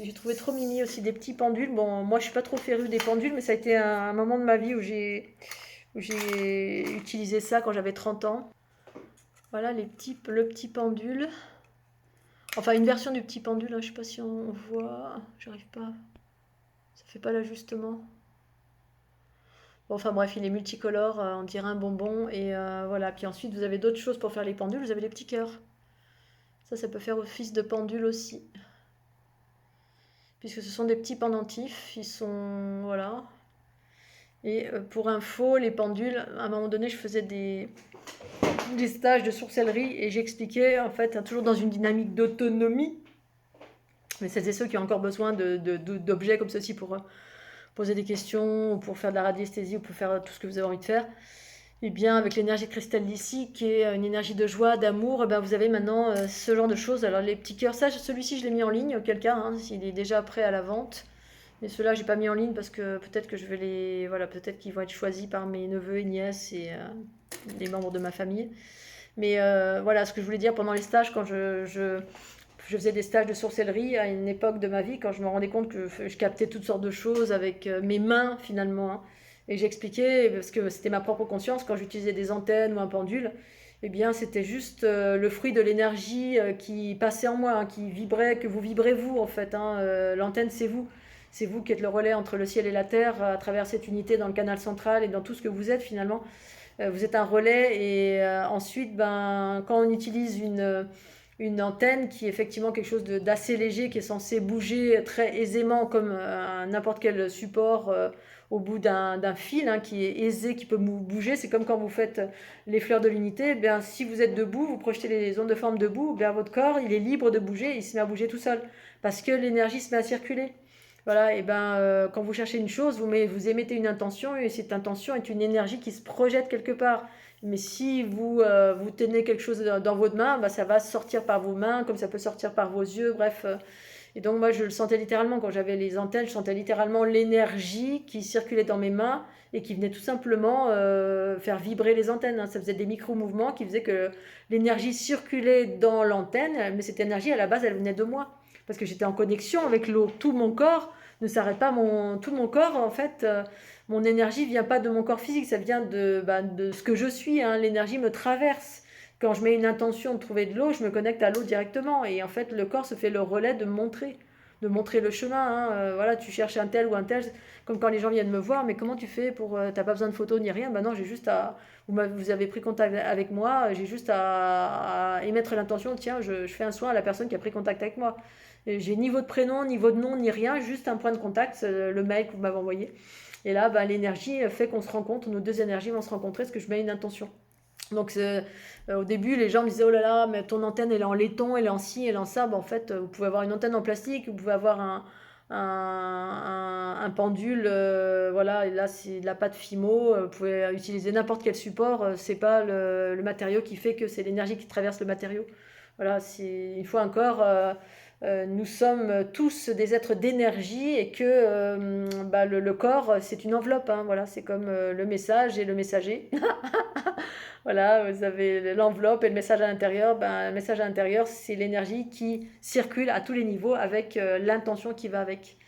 J'ai trouvé trop mimi aussi des petits pendules. Bon, moi je suis pas trop férue des pendules, mais ça a été un moment de ma vie où j'ai utilisé ça quand j'avais 30 ans. Voilà le petit pendule. Enfin, une version du petit pendule. Hein, je sais pas si on voit. J'arrive pas. Ça fait pas l'ajustement. Bon, enfin bref, il est multicolore, on dirait un bonbon. Et voilà. Puis ensuite, vous avez d'autres choses pour faire les pendules. Vous avez les petits cœurs. Ça peut faire office de pendule aussi. Puisque ce sont des petits pendentifs. Ils sont... Voilà. Et pour info, les pendules, à un moment donné, je faisais des stages de sorcellerie. Et j'expliquais, en fait, toujours dans une dynamique d'autonomie. Mais celles et ceux qui ont encore besoin d'objets comme ceci pour poser des questions, ou pour faire de la radiesthésie, ou pour faire tout ce que vous avez envie de faire, et bien avec l'énergie de cristal d'ici, qui est une énergie de joie, d'amour, vous avez maintenant ce genre de choses. Alors les petits cœurs, celui-ci je l'ai mis en ligne, auquel cas, hein, s'il est déjà prêt à la vente. Mais ceux-là, j'ai pas mis en ligne parce que peut-être que je vais peut-être qu'ils vont être choisis par mes neveux et nièces et les membres de ma famille. Mais voilà, ce que je voulais dire pendant les stages, quand je faisais des stages de sorcellerie à une époque de ma vie, quand je me rendais compte que je captais toutes sortes de choses avec mes mains finalement. Hein. Et j'expliquais, parce que c'était ma propre conscience, quand j'utilisais des antennes ou un pendule, eh bien c'était juste le fruit de l'énergie qui passait en moi, hein, qui vibrait, que vous vibrez vous en fait. Hein. L'antenne c'est vous. c'est vous qui êtes le relais entre le ciel et la terre à travers cette unité dans le canal central et dans tout ce que vous êtes finalement. Vous êtes un relais et ensuite, ben, quand on utilise une antenne qui est effectivement quelque chose d'assez léger, qui est censé bouger très aisément comme n'importe quel support au bout d'un fil, hein, qui est aisé, qui peut bouger. C'est comme quand vous faites les fleurs de l'unité. Eh bien, si vous êtes debout, vous projetez les ondes de forme debout, eh bien, votre corps, il est libre de bouger, il se met à bouger tout seul parce que l'énergie se met à circuler. Voilà, et ben quand vous cherchez une chose, vous émettez une intention et cette intention est une énergie qui se projette quelque part. Mais si vous tenez quelque chose dans votre main, bah, ça va sortir par vos mains, comme ça peut sortir par vos yeux, bref. Et donc moi je le sentais littéralement, quand j'avais les antennes, je sentais littéralement l'énergie qui circulait dans mes mains et qui venait tout simplement faire vibrer les antennes, hein. Ça faisait des micro-mouvements qui faisaient que l'énergie circulait dans l'antenne, mais cette énergie à la base elle venait de moi. Parce que j'étais en connexion avec l'eau. Tout mon corps ne s'arrête pas. Tout mon corps, en fait, mon énergie vient pas de mon corps physique, ça vient de ce que je suis, hein. L'énergie me traverse. Quand je mets une intention de trouver de l'eau, je me connecte à l'eau directement. Et en fait, le corps se fait le relais de montrer le chemin, hein. Voilà, tu cherches un tel ou un tel, comme quand les gens viennent me voir, mais comment tu fais pour... t'as pas besoin de photos ni rien. Ben non, j'ai juste à... Vous avez pris contact avec moi, j'ai juste à émettre l'intention, tiens, je fais un soin à la personne qui a pris contact avec moi. J'ai ni votre prénom, ni votre nom, ni rien, juste un point de contact, le mail que vous m'avez envoyé. Et là, ben, l'énergie fait qu'on se rencontre, nos deux énergies vont se rencontrer parce que je mets une intention. Donc au début, les gens me disaient, oh là là, mais ton antenne, elle est en laiton, elle est en ci, elle est en ça. Ben, en fait, vous pouvez avoir une antenne en plastique, vous pouvez avoir un pendule, voilà, et là c'est de la pâte Fimo, vous pouvez utiliser n'importe quel support, c'est pas le matériau qui fait que c'est l'énergie qui traverse le matériau. Voilà, une fois encore, nous sommes tous des êtres d'énergie et que bah, le corps, c'est une enveloppe, hein, voilà, c'est comme le message et le messager. Voilà, vous avez l'enveloppe et le message à l'intérieur. Ben, le message à l'intérieur, c'est l'énergie qui circule à tous les niveaux avec l'intention qui va avec.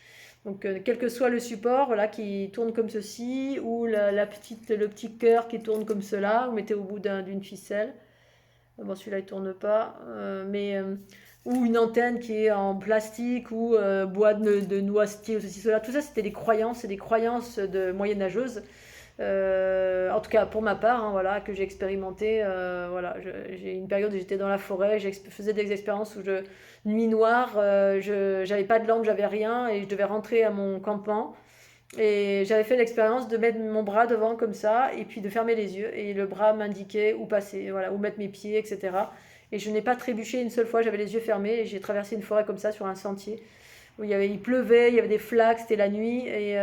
Donc, quel que soit le support, voilà, qui tourne comme ceci, ou le petit cœur qui tourne comme cela, vous mettez au bout d'une ficelle. Bon, celui-là, il tourne pas, ou une antenne qui est en plastique, ou bois de noisetier, ou ceci, cela. Tout ça, c'était des croyances, c'est des croyances de moyenâgeuses. En tout cas pour ma part, hein, voilà, que j'ai expérimenté. Voilà, j'ai une période où j'étais dans la forêt, faisais des expériences où nuit noire, j'avais pas de lampe, j'avais rien et je devais rentrer à mon campement. Et j'avais fait l'expérience de mettre mon bras devant comme ça et puis de fermer les yeux et le bras m'indiquait où passer, voilà, où mettre mes pieds, etc. Et je n'ai pas trébuché une seule fois, j'avais les yeux fermés et j'ai traversé une forêt comme ça sur un sentier où il pleuvait, il y avait des flaques, c'était la nuit, et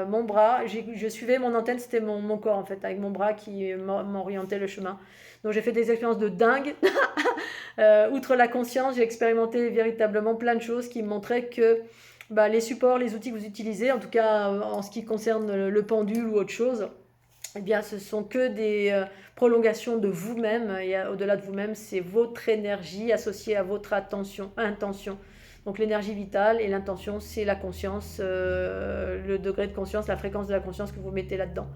mon bras, je suivais mon antenne, c'était mon corps en fait, avec mon bras qui m'orientait le chemin. Donc j'ai fait des expériences de dingue. Outre la conscience, j'ai expérimenté véritablement plein de choses qui me montraient que bah, les supports, les outils que vous utilisez, en tout cas en ce qui concerne le pendule ou autre chose, eh bien, ce sont que des prolongations de vous-même, et au-delà de vous-même, c'est votre énergie associée à votre intention. Donc l'énergie vitale et l'intention, c'est la conscience, le degré de conscience, la fréquence de la conscience que vous mettez là-dedans.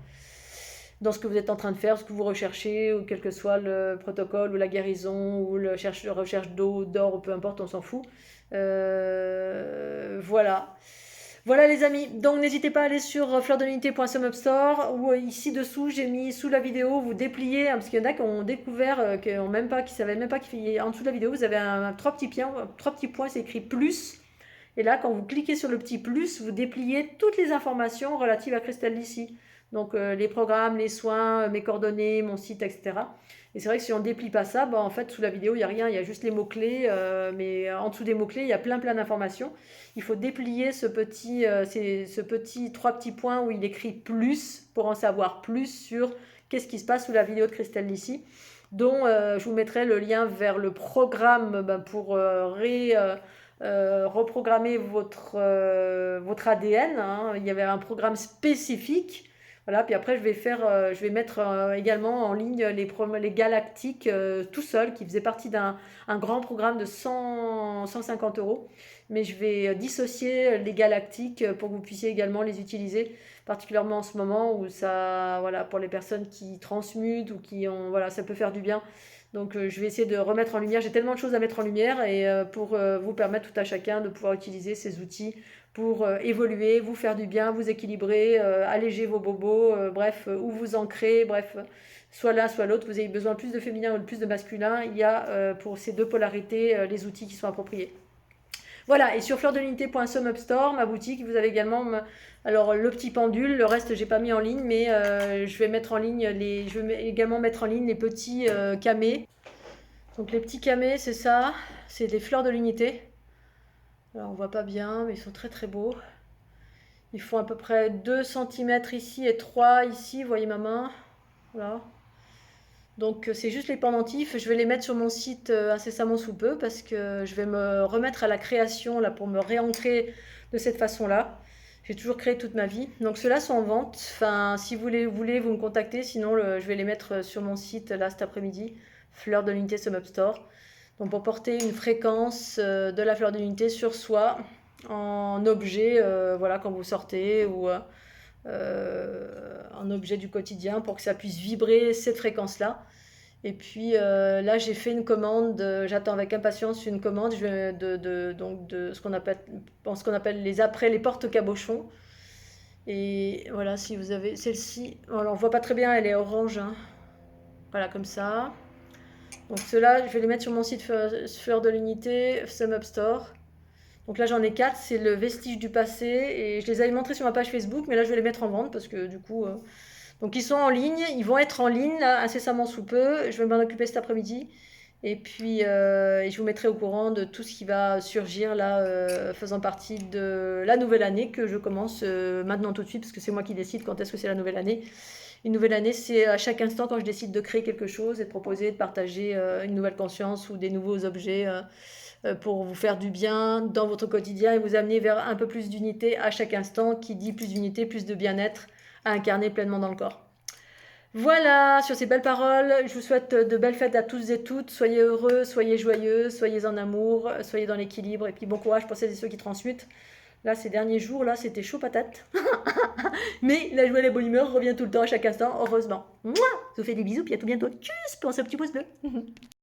Dans ce que vous êtes en train de faire, ce que vous recherchez, ou quel que soit le protocole, ou la guérison, ou la recherche d'eau, d'or, ou peu importe, on s'en fout. Voilà. Voilà les amis, donc n'hésitez pas à aller sur fleurdelunité.sumupstore ou ici dessous, j'ai mis sous la vidéo, vous dépliez, hein, parce qu'il y en a qui ont découvert, qui ne savaient même pas qu'il y a en dessous de la vidéo, vous avez trois petits points, c'est écrit plus. Et là, quand vous cliquez sur le petit plus, vous dépliez toutes les informations relatives à Christelle Lissy. Donc les programmes, les soins, mes coordonnées, mon site, etc. Et c'est vrai que si on ne déplie pas ça, bah, en fait, sous la vidéo, il n'y a rien, il y a juste les mots-clés, mais en dessous des mots-clés, il y a plein d'informations. Il faut déplier ce petit trois petits points où il écrit plus pour en savoir plus sur qu'est-ce qui se passe sous la vidéo de Christelle Lissy, dont je vous mettrai le lien vers le programme pour reprogrammer votre ADN. Hein. Il y avait un programme spécifique. Voilà, puis après je vais mettre également en ligne les galactiques tout seul, qui faisait partie d'un grand programme de 150 €. Mais je vais dissocier les galactiques pour que vous puissiez également les utiliser, particulièrement en ce moment où ça, voilà, pour les personnes qui transmutent ou qui ont, voilà, ça peut faire du bien. Donc je vais essayer de remettre en lumière, j'ai tellement de choses à mettre en lumière et pour vous permettre tout à chacun de pouvoir utiliser ces outils pour évoluer, vous faire du bien, vous équilibrer, alléger vos bobos, bref, ou vous ancrer, bref, soit l'un, soit l'autre. Vous avez besoin de plus de féminin ou de plus de masculin. Il y a pour ces deux polarités les outils qui sont appropriés. Voilà, et sur fleurdelunité.sumupstore, ma boutique, vous avez également alors, le petit pendule. Le reste, j'ai pas mis en ligne, mais je vais mettre en ligne je vais également mettre en ligne les petits camés. Donc les petits camés, c'est ça, c'est des fleurs de l'unité. Alors on voit pas bien, mais ils sont très très beaux. Ils font à peu près 2 cm ici et 3 ici, vous voyez ma main. Voilà. Donc c'est juste les pendentifs, je vais les mettre sur mon site incessamment sous peu parce que je vais me remettre à la création là pour me réancrer de cette façon-là. J'ai toujours créé toute ma vie. Donc ceux-là sont en vente. Enfin, si vous voulez, vous me contacter. Sinon, je vais les mettre sur mon site là cet après-midi. Fleur de l'unité SumUpStore. Donc pour porter une fréquence de la fleur de l'unité sur soi en objet, voilà, quand vous sortez ou un objet du quotidien pour que ça puisse vibrer cette fréquence-là. Et puis là, j'ai fait une commande, j'attends avec impatience une commande de ce qu'on appelle les porte-cabochons. Et voilà, si vous avez celle-ci, on ne voit pas très bien, elle est orange. Hein. Voilà, comme ça. Donc ceux-là, je vais les mettre sur mon site Fleur de l'unité, SumUpStore. Donc là, j'en ai 4, c'est le vestige du passé. Et je les avais montrés sur ma page Facebook, mais là, je vais les mettre en vente parce que du coup... Donc ils sont en ligne, ils vont être en ligne là, incessamment sous peu. Je vais m'en occuper cet après-midi. Et puis je vous mettrai au courant de tout ce qui va surgir là, faisant partie de la nouvelle année que je commence maintenant tout de suite, parce que c'est moi qui décide quand est-ce que c'est la nouvelle année. Une nouvelle année, c'est à chaque instant quand je décide de créer quelque chose et de proposer, de partager une nouvelle conscience ou des nouveaux objets pour vous faire du bien dans votre quotidien et vous amener vers un peu plus d'unité à chaque instant. Qui dit plus d'unité, plus de bien-être à incarner pleinement dans le corps. Voilà, sur ces belles paroles, je vous souhaite de belles fêtes à tous et toutes. Soyez heureux, soyez joyeux, soyez en amour, soyez dans l'équilibre. Et puis bon courage pour celles et ceux qui transmutent. Là, ces derniers jours, là, c'était chaud patate. Mais la joie et la bonne humeur revient tout le temps, à chaque instant, heureusement. Mouah, je vous fais des bisous, puis à tout bientôt. Tchuss, pensez au petit pouce bleu.